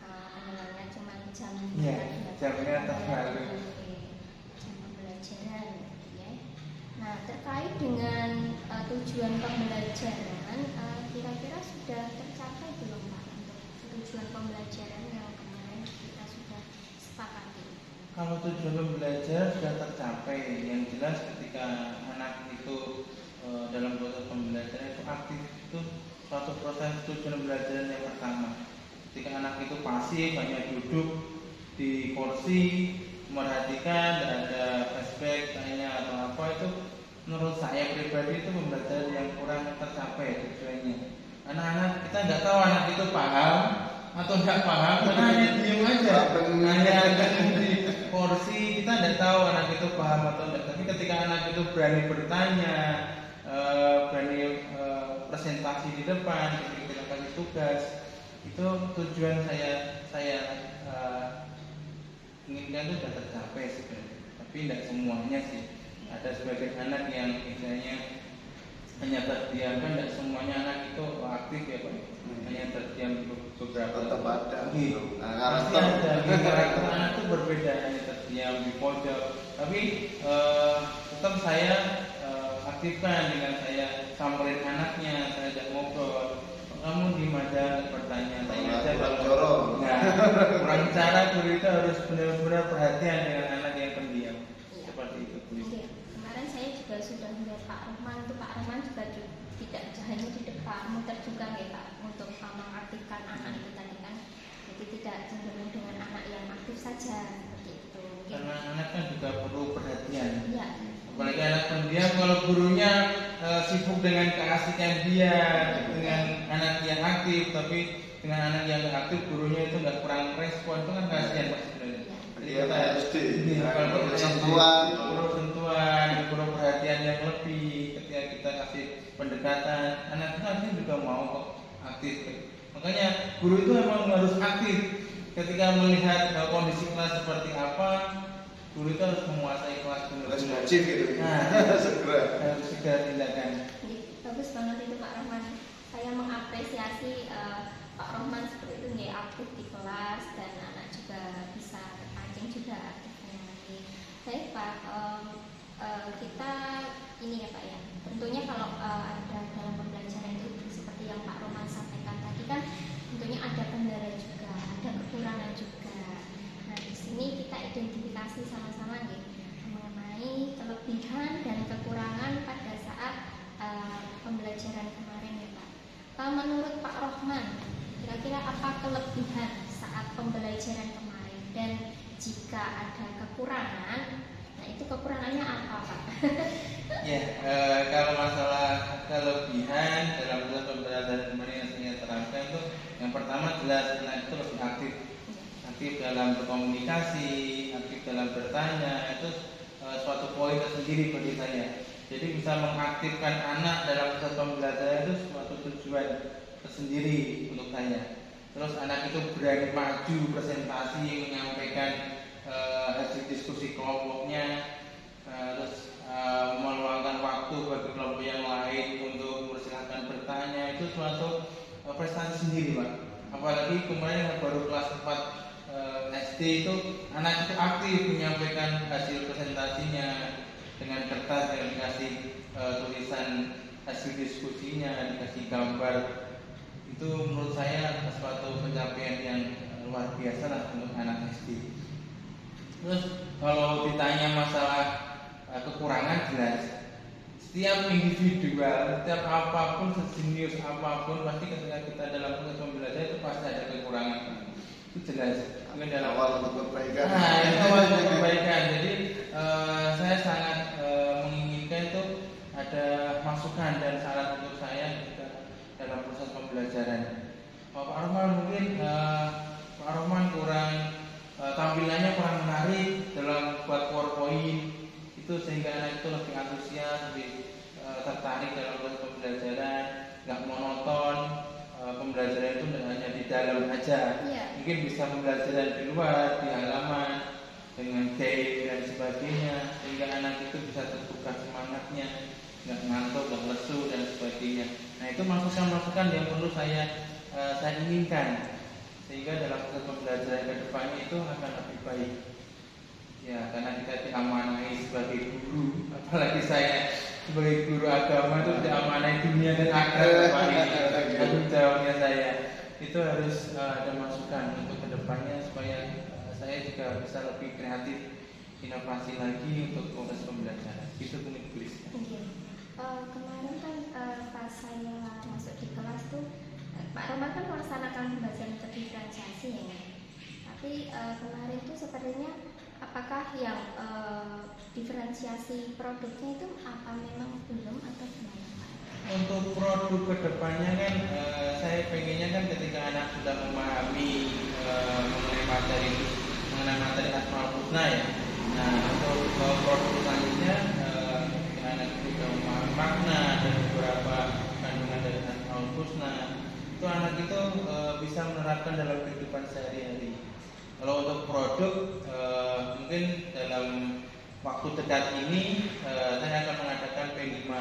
Pengenannya cuma jam Iya, jamnya terbalik. jam pembelajaran ya. Nah, terkait dengan tujuan pembelajaran, kira-kira sudah tercapai belum Pak untuk tujuan pembelajaran yang kemarin kita sudah sepakati? Kalau tujuan pembelajaran sudah tercapai, yang jelas ketika anak itu dalam proses pembelajaran itu aktif, itu suatu proses tujuan pembelajaran yang pertama. Ketika anak itu pasif, hanya duduk di kursi, merhatikan, tidak ada flashback, tanya atau apa, itu menurut saya pribadi itu pembelajaran yang kurang tercapai tujuannya. Anak-anak kita nggak tahu anak itu paham atau nggak paham, karena hanya diem aja, hanya ada di kursi, kita nggak tahu anak itu paham atau enggak. Tapi ketika anak itu berani bertanya, berani presentasi di depan, ketika kita kasih tugas, itu tujuan saya inginkan itu sudah tercapai sebenarnya. Tapi tidak semuanya sih. Ada sebagian anak yang misalnya hanya terdiam, kan tidak semuanya anak itu aktif ya Pak. Hanya terdiam beberapa. Tetap ada. Pasti ada. Karakter anak itu berbeda, hanya terdiam di pojok. Tapi tetap saya aktifkan dengan saya samperin anaknya, saya ajak ngobrol. Kamu di mana bertanya, tanya aja kalau kurang cara, guru itu harus benar-benar perhatian dengan anak yang pendiam. Seperti itu. Oke, kemarin saya juga sudah melihat Pak Roman, itu Pak Roman juga tidak hanya di depan, muter juga ya Pak, untuk mengaktifkan anak itu tadi kan. Jadi tidak cenderung dengan anak yang aktif saja seperti itu. Karena anak kan juga perlu perhatian. Ya. Apalagi anak pendiam, kalau gurunya sibuk dengan keasikan dia, dengan anak yang aktif, tapi dengan anak yang nggak aktif, gurunya itu nggak kurang respon, itu kan kasihan Pak sebenarnya. Jadi kita harus sentuhan, perlu sentuhan, perlu perhatian yang lebih ketika kita kasih pendekatan, anak itu nanti juga mau kok aktif. Makanya guru itu memang harus aktif ketika melihat kondisi kelas seperti apa. Guru itu harus menguasai kelas dulu. Harus wajib gitu. Segera. Harus segera tindakan. Bagus banget itu Pak Rohman. Saya mengapresiasi Pak Rohman seperti itu nggak aktif di kelas dan anak juga bisa terpancing juga aktifnya lagi. Baik Pak, kita ini ya Pak ya. Tentunya kalau ada dalam pembelajaran itu seperti yang Pak Rohman sampaikan tadi kan, tentunya ada kendala juga, ada kekurangan juga. Nah di sini kita identifikasi sama-sama nih mengenai kelebihan dan kekurangan pada saat pembelajaran kemarin ya Pak. Menurut Pak Rohman, kira-kira apa kelebihan saat pembelajaran kemarin dan jika ada kekurangan, nah itu kekurangannya apa Pak? Ya, kalau masalah kelebihan dalam proses pembelajaran kemarin yang saya terangkan itu, yang pertama jelas anak itu lebih aktif dalam berkomunikasi, aktif dalam bertanya, itu suatu poin tersendiri bagi saya. Jadi bisa mengaktifkan anak dalam proses pembelajaran itu suatu tujuan tersendiri untuk saya. Terus anak itu berani maju presentasi, menyampaikan hasil diskusi kelompoknya, terus meluangkan waktu bagi kelompok yang lain untuk mempersilahkan bertanya, itu suatu prestasi sendiri Pak. Apalagi kemarin yang baru kelas 4 SD itu anak itu aktif menyampaikan hasil presentasinya dengan kertas yang dikasih tulisan hasil diskusinya, dikasih gambar. Itu menurut saya suatu pencapaian yang luar biasa lah untuk anak SD. Terus kalau ditanya masalah kekurangan, jelas setiap individual, setiap apapun, sejenius apapun, pasti ketika kita dalam proses pembelajaran itu pasti ada kekurangan. Itu jelas. Mungkin dalam awal untuk perbaikan. Nah, itu awal untuk perbaikan. Jadi saya sangat menginginkan itu ada masukan dan saran untuk saya dalam proses pembelajaran. Pak Rohman mungkin Pak Rohman kurang tampilannya kurang menarik dalam buat PowerPoint itu, sehingga anak itu lebih antusias, lebih tertarik dalam proses pembelajaran, nggak monoton. Pembelajaran itu tidak hanya di dalam aja, mungkin bisa pembelajaran di luar, di halaman dengan game dan sebagainya, sehingga anak itu bisa terbuka semangatnya, nggak ngantuk, nggak lesu dan sebagainya. Nah itu masukan-masukan yang perlu saya inginkan, sehingga dalam proses pembelajaran ke depannya itu akan lebih baik. Ya, karena kita diamanai sebagai guru, apalagi saya sebagai guru agama itu diamanai dunia dan akhirat. Tanggung jawabnya saya itu harus ada masukan untuk kedepannya supaya saya juga bisa lebih kreatif, inovasi lagi untuk proses pembelajaran. Itu mungkin tulisnya. Kemarin kan pas saya masuk di kelas tuh Pak Rohman kan melaksanakan pembelajaran terdiferensiasi ya. Tapi kemarin tuh sepertinya apakah yang diferensiasi produknya itu apa memang belum atau gimana Pak? Untuk produk kedepannya kan saya pengennya kan ketika anak sudah memahami mengenai materi Asmaul Husna ya. Nah untuk produk selanjutnya anak sudah memahami makna dan beberapa kandungan dari Asmaul Husna, itu anak itu bisa menerapkan dalam kehidupan sehari-hari. Kalau untuk produk mungkin dalam waktu dekat ini saya akan mengadakan P5.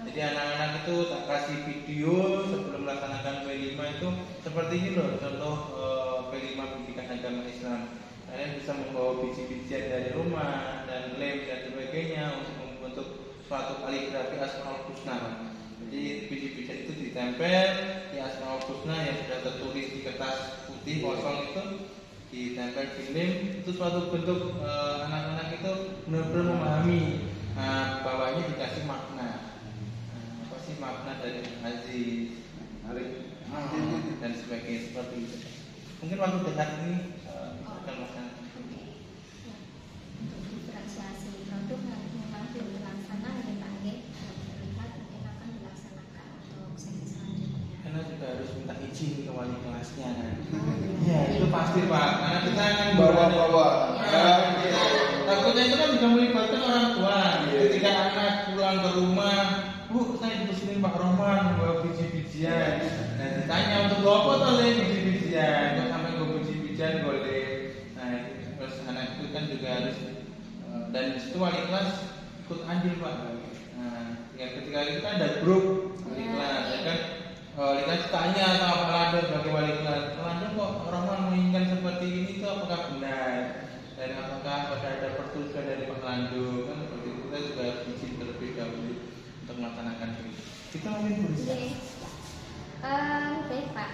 Jadi anak-anak itu tak kasih video sebelum melaksanakan P5 itu seperti ini loh, contoh P5 pendidikan agama Islam. Kalian bisa membawa biji-bijian dari rumah dan lem dan sebagainya untuk membentuk suatu kaligrafi Asmaul Husna. Jadi biji-bijian itu ditempel di Asmaul Husna yang sudah tertulis di kertas putih kosong itu, ditempel film. Itu suatu bentuk anak-anak itu benar-benar memahami. Nah, bawahnya dikasih makna. Apa sih makna dari Aziz, dan sebagainya seperti itu. Mungkin waktu dekat ini akan melaksanakan. Untuk diferensiasi produk memang belum terlaksana ya Pak. Terlihat mungkin akan dilaksanakan untuk sesi selanjutnya. Karena juga harus minta izin ke wali kelasnya kan. Iya itu pasti Pak, karena kita akan bawa-bawa. Takutnya itu kan juga melibatkan orang tua. Ketika anak pulang ke rumah Bu, saya dipesenin Pak Rohman bawa biji-bijian. Nah, ditanya untuk apa tuh biji-bijian? Kok sampai bawa biji-bijian boleh? Nah, terus anak itu kan juga harus dan di situ wali kelas ikut andil Pak. Nah, ya ketika itu kan ada grup wali kelas, ya kan? Wali kelas tanya sama Pak Lando sebagai wali kelas, Pak Lando kok Rohman menginginkan seperti ini tuh apakah benar? Dan apakah ada persetujuan dari Pak Lando? Kan seperti itu kita juga harus izin terlebih dahulu untuk melaksanakan itu. Kita mungkin berusaha. Baik Pak,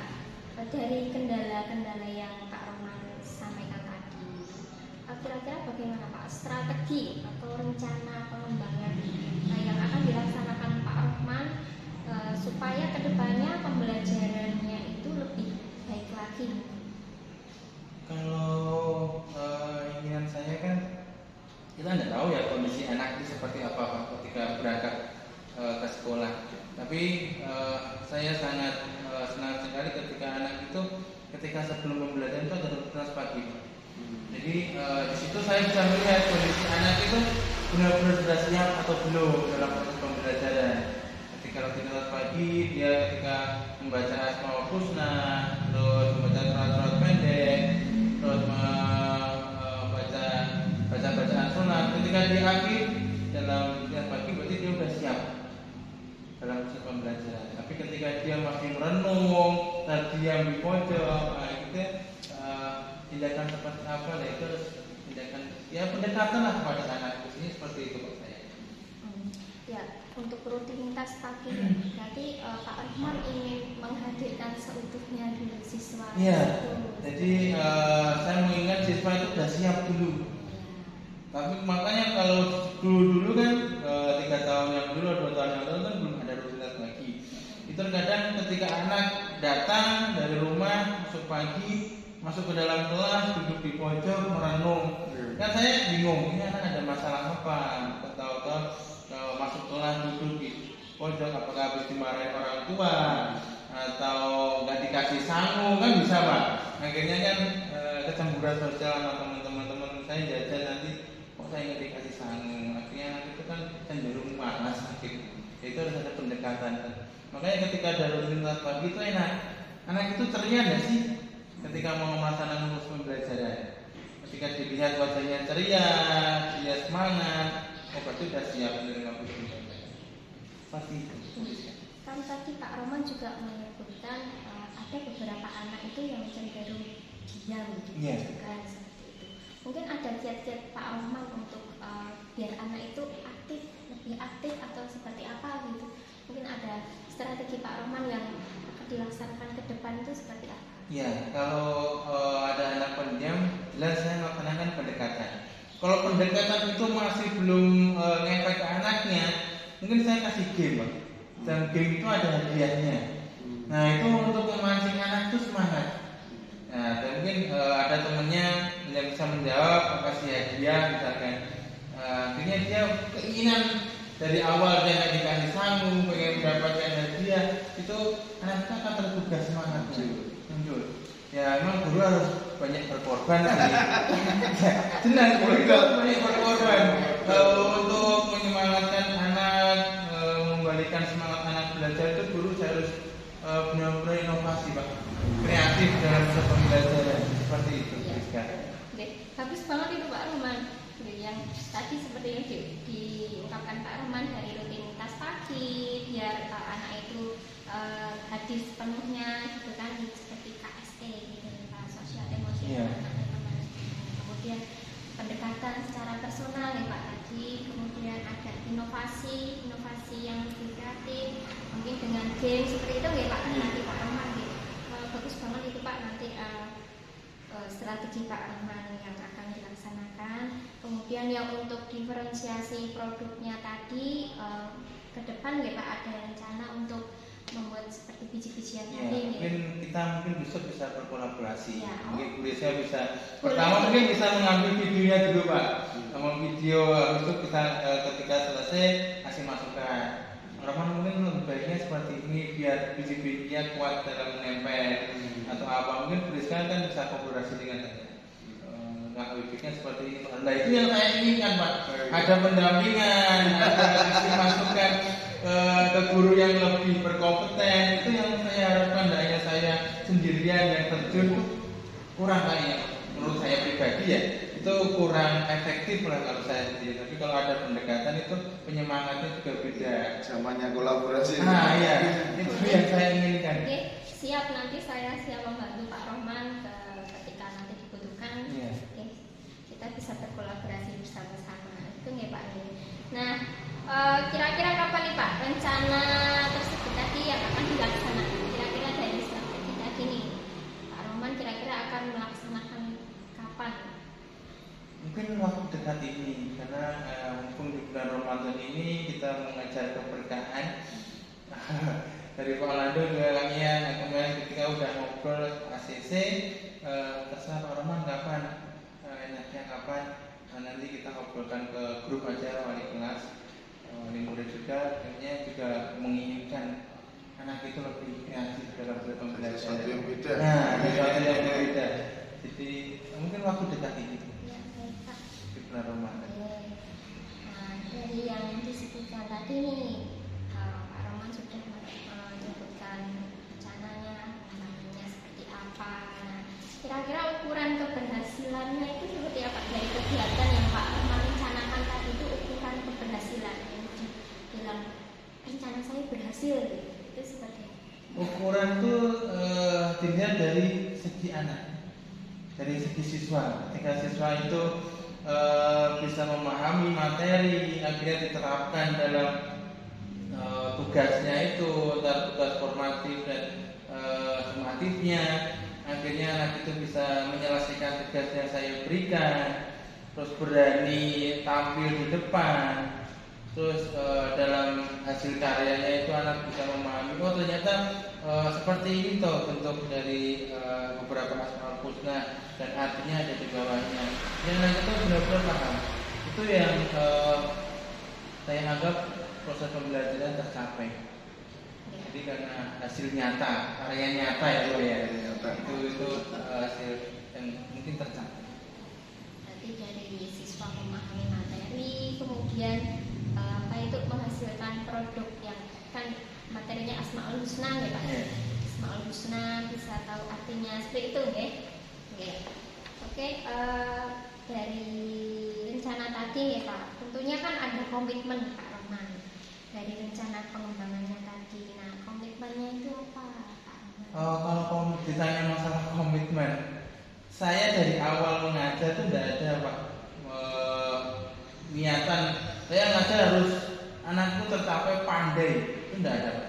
dari kendala-kendala yang Pak Rohman sampaikan tadi, kira-kira bagaimana Pak strategi atau rencana pengembangan yang akan dilaksanakan Pak Rohman supaya kedepannya pembelajarannya itu lebih baik lagi? Kalau inginan saya kan kita nggak tahu ya kondisi anak itu seperti apa Pak ketika berangkat ke sekolah. Tapi saya sangat senang sekali ketika anak itu ketika sebelum pembelajaran itu ada rutinitas pagi Pak. Jadi di situ saya bisa melihat kondisi anak itu benar-benar sudah siap atau belum dalam proses pembelajaran. Ketika rutinitas pagi dia ketika membaca Asmaul Husna, terus membaca surat-surat pendek, terus membaca bacaan sunnah. Ketika dia akhir dalam rutinitas pagi berarti dia sudah siap dalam proses pembelajaran. Tapi ketika dia masih merenung, terdiam di pojok, itu tindakan seperti apa? Itu harus tindakan ya pendekatan lah kepada anak ini seperti itu Pak saya. Ya, untuk rutinitas pagi berarti Pak Rohman ingin menghadirkan seutuhnya dulu siswa. Iya. Jadi saya mengingat siswa itu sudah siap dulu. Tapi makanya kalau dulu kan 3 tahun yang dulu, 2 tahun yang lalu kan belum ada rutinitas pagi. Itu kadang ketika anak datang dari rumah masuk pagi, masuk ke dalam kelas, duduk di pojok merenung. Kan saya bingung, ini anak ada masalah apa? Tahu-tahu masuk kelas duduk di pojok, apakah habis dimarahin orang tua atau nggak dikasih sangu, kan bisa Pak. Akhirnya kan kecemburuan sosial sama teman-teman saya jajan nanti kok saya nggak dikasih sangu. Akhirnya anak itu kan cenderung malas akhirnya. Itu harus ada pendekatan. Makanya ketika ada rutinitas pagi itu enak. Anak itu ceria nggak sih ketika mau melaksanakan proses pembelajaran? Ketika dilihat wajahnya ceria, dia semangat, berarti sudah siap menerima pembelajaran. Pasti itu. Kan tadi Pak Rohman juga menyebutkan ada beberapa anak itu yang cenderung diam gitu kan seperti itu. Mungkin ada kiat-kiat Pak Rohman untuk biar anak itu lebih aktif atau seperti apa gitu. Mungkin ada strategi Pak Rohman yang akan dilaksanakan ke depan itu seperti apa? Ya, kalau ada anak pendiam, jelas saya melaksanakan pendekatan. Kalau pendekatan itu masih belum ngefek ke anaknya, mungkin saya kasih game Pak. Dan game itu ada hadiahnya. Nah itu untuk memancing anak itu semangat. Nah dan mungkin ada temennya yang bisa menjawab, kasih hadiah misalkan. Akhirnya dia keinginan dari awal dia nggak dikasih sanggup, pengen mendapatkan hadiah, itu anak kita akan tergugah semangat muncul. Ya memang guru harus banyak berkorban sih. Jelas guru harus banyak berkorban untuk menyemangatkan anak, membalikan semangat anak belajar itu guru harus benar-benar inovasi Pak, kreatif dalam proses pembelajaran seperti itu. Bagus banget itu Pak Rohman. Yang tadi seperti yang diungkapkan Pak Rohman dari rutinitas pagi biar anak itu hadir sepenuhnya gitu kan, seperti KSE gitu Pak, sosial emosional teman-teman. Kemudian pendekatan secara personal ya Pak tadi, kemudian ada inovasi yang lebih kreatif, mungkin dengan game seperti itu ya Pak nanti Pak Rohman gitu. Bagus banget itu Pak nanti strategi Pak Rohman yang akan dilaksanakan. Kemudian yang untuk diferensiasi produknya tadi ke depan ya Pak ada rencana untuk membuat seperti biji-bijian ya, tadi. Mungkin kita besok bisa berkolaborasi. Ya, mungkin bisa pertama mungkin bisa mengambil videonya dulu Pak. Sama video habis itu kita ketika selesai kasih masukan. Rohman mungkin lebih baiknya seperti ini biar biji-bijinya kuat dalam menempel atau apa, mungkin Briska kan bisa kolaborasi dengan bibitnya seperti ini. Nah itu yang saya inginkan Pak, ada pendampingan, ada kasih masukan ke guru yang lebih berkompeten. Itu yang saya harapkan, tidak hanya saya sendirian yang terjun, itu kurang kayaknya menurut saya pribadi ya, itu kurang efektif lah kalau saya sendiri. Tapi kalau ada pendekatan itu penyemangatnya juga beda. Zamannya kolaborasi. Nah ya, itu yang saya inginkan. Oke, siap, nanti saya siap membantu Pak Rohman ketika nanti dibutuhkan. Iya. Oke, kita bisa berkolaborasi bersama-sama. Itu nggih Pak. Nah, kira-kira kapan nih Pak rencana tersebut tadi yang akan dilaksanakan? Kira-kira dari strategi tadi nih, Pak Rohman kira-kira akan melaksanakan kapan? Mungkin waktu dekat ini, karena mumpung di bulan Ramadan ini kita mengajar keberkahan. Dari Pak Lando juga kalian kemarin ketika udah ngobrol ACC, terserah Pak Rohman kapan, enaknya kapan. Nanti kita ngobrolkan ke grup aja wali kelas, wali murid juga, akhirnya juga menginginkan anak itu lebih kreatif dalam pembelajaran. Sesuatu yang beda. Nah, sesuatu yang berbeda. Jadi mungkin waktu dekat ini Ya, baik Pak. di bulan Ramadan. Nah, dari yang disebutkan tadi nih, Pak Rohman sudah menyebutkan rencananya, namanya seperti apa. Nah, kira-kira ukuran keberhasilannya itu seperti apa dari kegiatan yang Pak Rohman rencanakan tadi, itu ukuran keberhasilan yang dibilang rencana saya berhasil itu seperti apa? Ukuran itu dilihat dari segi anak, dari segi siswa. Ketika siswa itu bisa memahami materi, akhirnya diterapkan dalam tugasnya itu, tugas formatif dan sumatifnya, akhirnya anak itu bisa menyelesaikan tugas yang saya berikan, terus berani tampil di depan, terus dalam hasil karyanya itu anak bisa memahami, oh ternyata seperti ini toh bentuk dari beberapa asmaul husna dan artinya ada di bawahnya. Yang anak itu benar-benar paham. Itu yang saya anggap proses pembelajaran tercapai. Jadi karena hasil nyata, karya nyata ya Pak ya. Itu hasil yang mungkin tercapai. Berarti dari siswa memahami materi, kemudian apa itu menghasilkan produk yang kan materinya Asmaul Husna ya Pak. Iya. Asmaul Husna bisa tahu artinya seperti itu nggih. Nggih. Oke, dari rencana tadi ya Pak, tentunya kan ada komitmen Pak Rohman dari rencana pengembangannya tadi. Nah, komitmennya itu apa Pak Rohman? Kalau ditanya masalah komitmen, saya dari awal mengajar itu tidak ada Pak niatan saya ngajar harus anakku tercapai pandai, itu tidak ada Pak.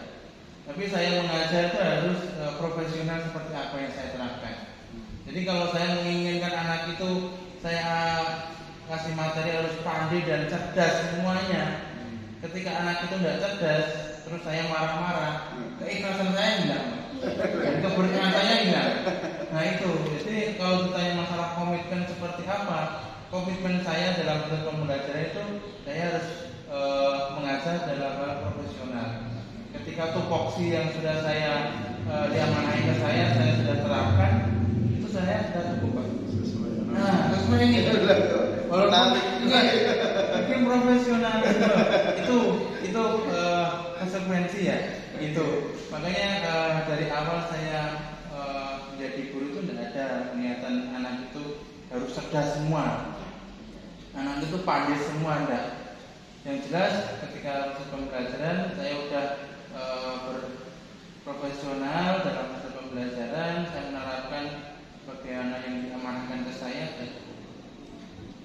Tapi saya mengajar itu harus profesional seperti apa yang saya terapkan. Jadi kalau saya menginginkan anak itu saya kasih materi harus pandai dan cerdas semuanya. Ketika anak itu tidak cerdas, terus saya marah-marah, keikhlasan saya hilang, dan keberkahan saya hilang. Nah itu, jadi kalau ditanya masalah komitmen seperti apa, komitmen saya dalam proses pembelajaran itu saya harus mengajar dalam hal profesional. Ketika tupoksi yang sudah saya diamanahi ke saya sudah terapkan, itu saya sudah cukup Pak. Nah, sesuai ini. Walaupun mungkin profesional itu konsekuensi ya. Itu makanya dari awal saya menjadi guru itu tidak ada niatan anak itu harus cerdas semua, anak itu pandai semua, enggak. Yang jelas ketika proses pembelajaran saya sudah berprofesional dalam proses pembelajaran, saya menerapkan bagaimana yang diamanahkan ke saya.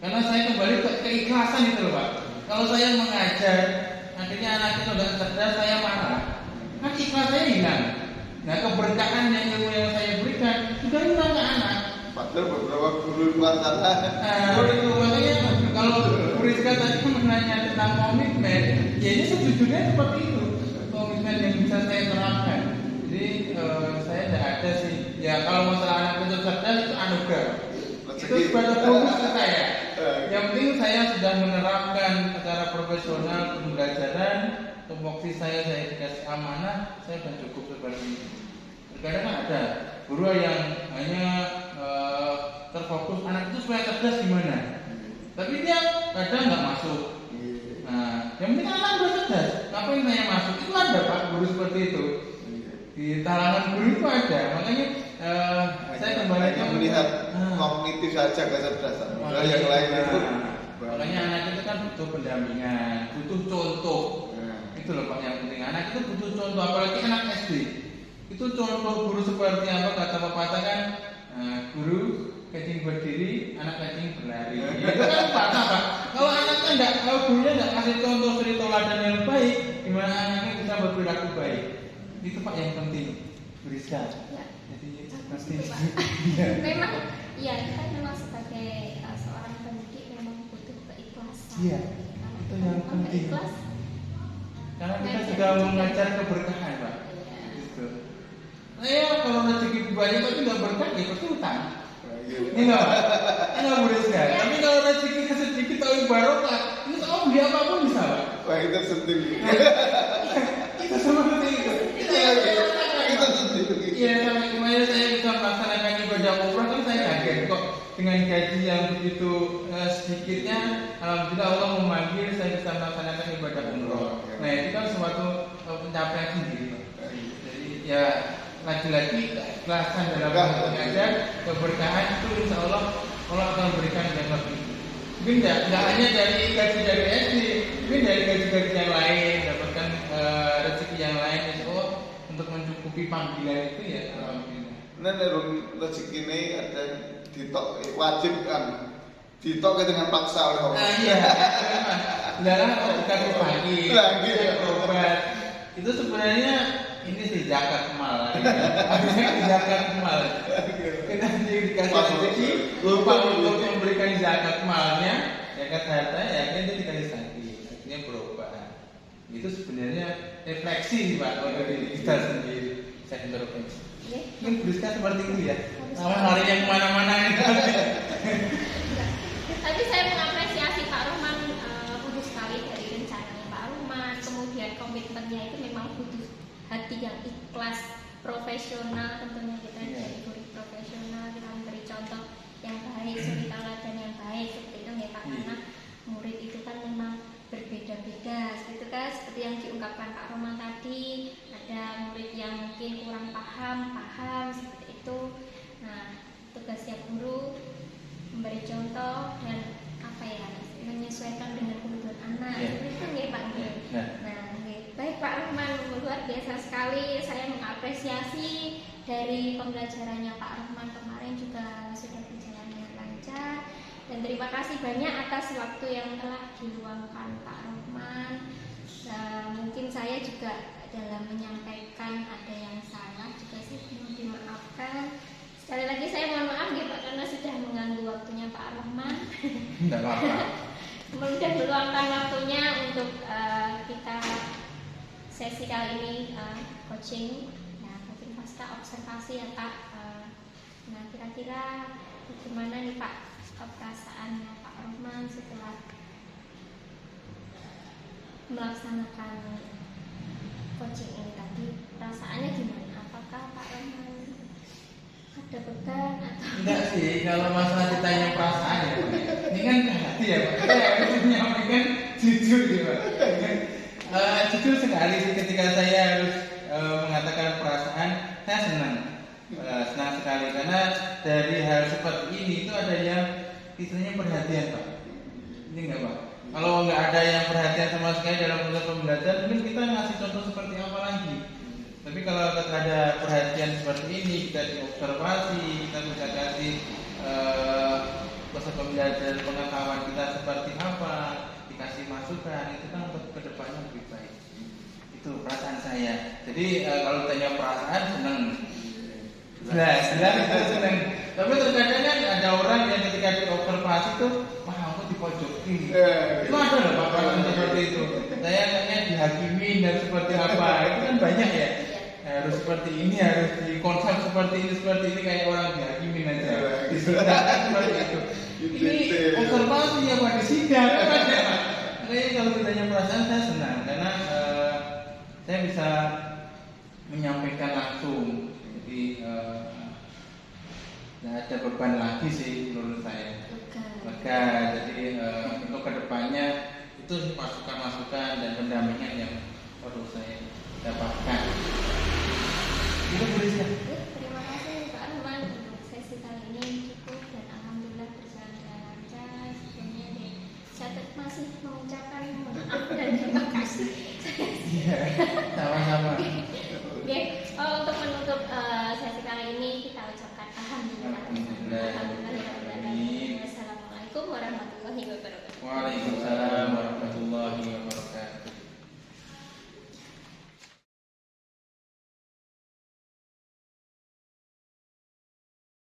Karena saya kembali ke keikhlasan itu loh Pak. Kalau saya mengajar, akhirnya anak itu nggak cerdas, saya marah, kan ikhlas saya hilang. Nah keberkahan yang ilmu yang saya berikan sudah hilang ke anak. Padahal beberapa guru luar sana. Itu makanya kalau Bu Rizka tadi menanya tentang komitmen, ya ini sejujurnya seperti itu, komitmen yang bisa saya terapkan. Jadi saya tidak ada sih. Ya kalau masalah anak itu cerdas itu anugerah. Itu sebagai bonus ke saya. Yang penting saya sudah menerapkan secara profesional pembelajaran, tupoksi saya dikasih amanah, saya sudah cukup seperti itu. Terkadang kan ada guru yang hanya terfokus anak itu supaya cerdas gimana, tapi dia kadang nggak masuk. Nah, yang penting anak udah cerdas. ngapain saya masuk? Itu ada Pak guru seperti itu. Di talangan guru itu ada. Makanya saya kembali hanya melihat kognitif saja kecerdasan. Yang lain itu makanya anak itu kan butuh pendampingan, butuh contoh. Itu loh Pak yang penting. Anak itu butuh contoh, apalagi anak SD. Itu contoh guru seperti apa kata pepatah kan, guru cacing berdiri, anak cacing berlari. Itu kan patah Pak. Kalau anaknya enggak, kalau gurunya enggak kasih contoh suri teladan yang baik, gimana anaknya bisa berperilaku baik? Itu Pak yang penting. Berisa. Ya. Jadi pasti. Memang, ya kita memang sebagai seorang pendidik memang butuh keikhlasan. Iya. Itu yang penting. Ikhlas. Karena kita juga mengajar keberkahan Pak. Gitu. Nah, kalau rezeki banyak tapi nggak berkah ya pasti utang. Ini nggak boleh sekali. Tapi kalau rezeki sedikit tapi barokah, ini kalau beli apapun bisa Pak. wah itu sendiri. Itu seperti itu. Itu sendiri. Iya, sampai kemarin saya bisa melaksanakan ibadah umrah kan saya kaget kok dengan gaji yang begitu sedikitnya, alhamdulillah Allah memanggil saya bisa melaksanakan ibadah umrah. Nah itu kan suatu pencapaian sendiri. Jadi ya lagi-lagi keikhlasan dalam mengajar keberkahan itu insya Allah Allah akan berikan yang lebih. Mungkin tidak hanya dari gaji dari SD, mungkin dari gaji-gaji yang lain dapatkan rezeki yang lain insya Allah untuk mencukupi panggilan itu ya alhamdulillah. Nah, rezeki ini ada ditok wajib kan. Ditok dengan paksa oleh Allah. Nah iya, dalam dikasih pagi, berobat. Itu sebenarnya ini sih zakat mal. Harusnya zakat mal. Kita dikasih rezeki lupa untuk memberikan zakat malnya, zakat harta ya akhirnya dikasih sakit, akhirnya berobat. Itu sebenarnya refleksi sih Pak kalau dari kita sendiri, saya introspeksi. Mungkin Briska seperti itu ya, sama hari yang kemana-mana itu. Tapi saya mengapresiasi Pak Rohman bagus sekali dari rencananya Pak Rohman, kemudian komitmennya itu memang butuh hati yang ikhlas, profesional tentunya kita jadi guru profesional, kita memberi contoh yang baik, suri teladan yang baik seperti itu ya Pak, karena murid itu kan memang berbeda-beda, gitu kan, seperti yang diungkapkan Pak Rohman tadi, ada murid yang mungkin kurang paham seperti itu. Nah, tugasnya guru memberi contoh dan apa ya, menyesuaikan dengan kebutuhan anak. Itu ya Pak. Nah, baik Pak Rohman, luar biasa sekali. Saya mengapresiasi dari pembelajarannya Pak Rohman kemarin juga sudah berjalan dengan lancar. Dan terima kasih banyak atas waktu yang telah diluangkan Pak Rohman. Mungkin saya juga dalam menyampaikan ada yang salah juga sih, mohon dimaafkan. Sekali lagi saya mohon maaf ya Pak karena sudah mengganggu waktunya Pak Rohman. Tidak apa-apa. Sudah meluangkan waktunya untuk kita sesi kali ini coaching, coaching pasca observasi ya Pak. Nah kira-kira bagaimana nih Pak perasaannya Pak Rohman setelah melaksanakan coaching ini tadi? Perasaannya gimana? Apakah Pak Rohman ada beban atau enggak sih, kalau masalah ditanya perasaan ya Pak, ini kan ke hati ya Pak, saya harus menyampaikan jujur ya Pak. Jujur sekali sih ketika saya harus mengatakan perasaan, saya senang sekali karena dari hal seperti ini itu ada yang istilahnya perhatian Pak. Ini enggak Pak? Kalau nggak ada yang perhatian sama sekali dalam proses pembelajaran, mungkin kita ngasih contoh seperti apa lagi. Tapi kalau ada perhatian seperti ini, kita diobservasi, kita bisa kasih proses pembelajaran pengetahuan kita seperti apa, dikasih masukan, itu kan untuk kedepannya lebih baik. Itu perasaan saya. Jadi kalau tanya perasaan senang. Jelas itu senang. Tapi terkadang kan ada orang yang ketika diobservasi itu, wah aku dipojokin. Itu ada loh Pak perasaan seperti itu. Saya kayaknya dihakimin dan seperti apa. Itu kan banyak ya. Harus seperti ini, harus di konsep seperti ini kayak orang dihakimin aja. Disertakan seperti itu. Ini observasi ya Pak di sidang kan ada. Makanya kalau ditanya perasaan saya senang karena saya bisa menyampaikan langsung. Jadi nggak ada beban lagi sih menurut saya. Lega. Jadi untuk kedepannya itu masukan-masukan dan pendampingan yang Cukup Bu Rizka. Terima kasih Pak Arman untuk sesi kali ini cukup dan alhamdulillah berjalan dengan lancar. Sebelumnya saya masih mengucapkan maaf dan terima kasih. Iya, sama-sama. Oke, untuk menutup sesi kali ini kita ucapkan alhamdulillah. Alhamdulillah. Alhamdulillah. Wassalamualaikum warahmatullahi wabarakatuh. Waalaikumsalam.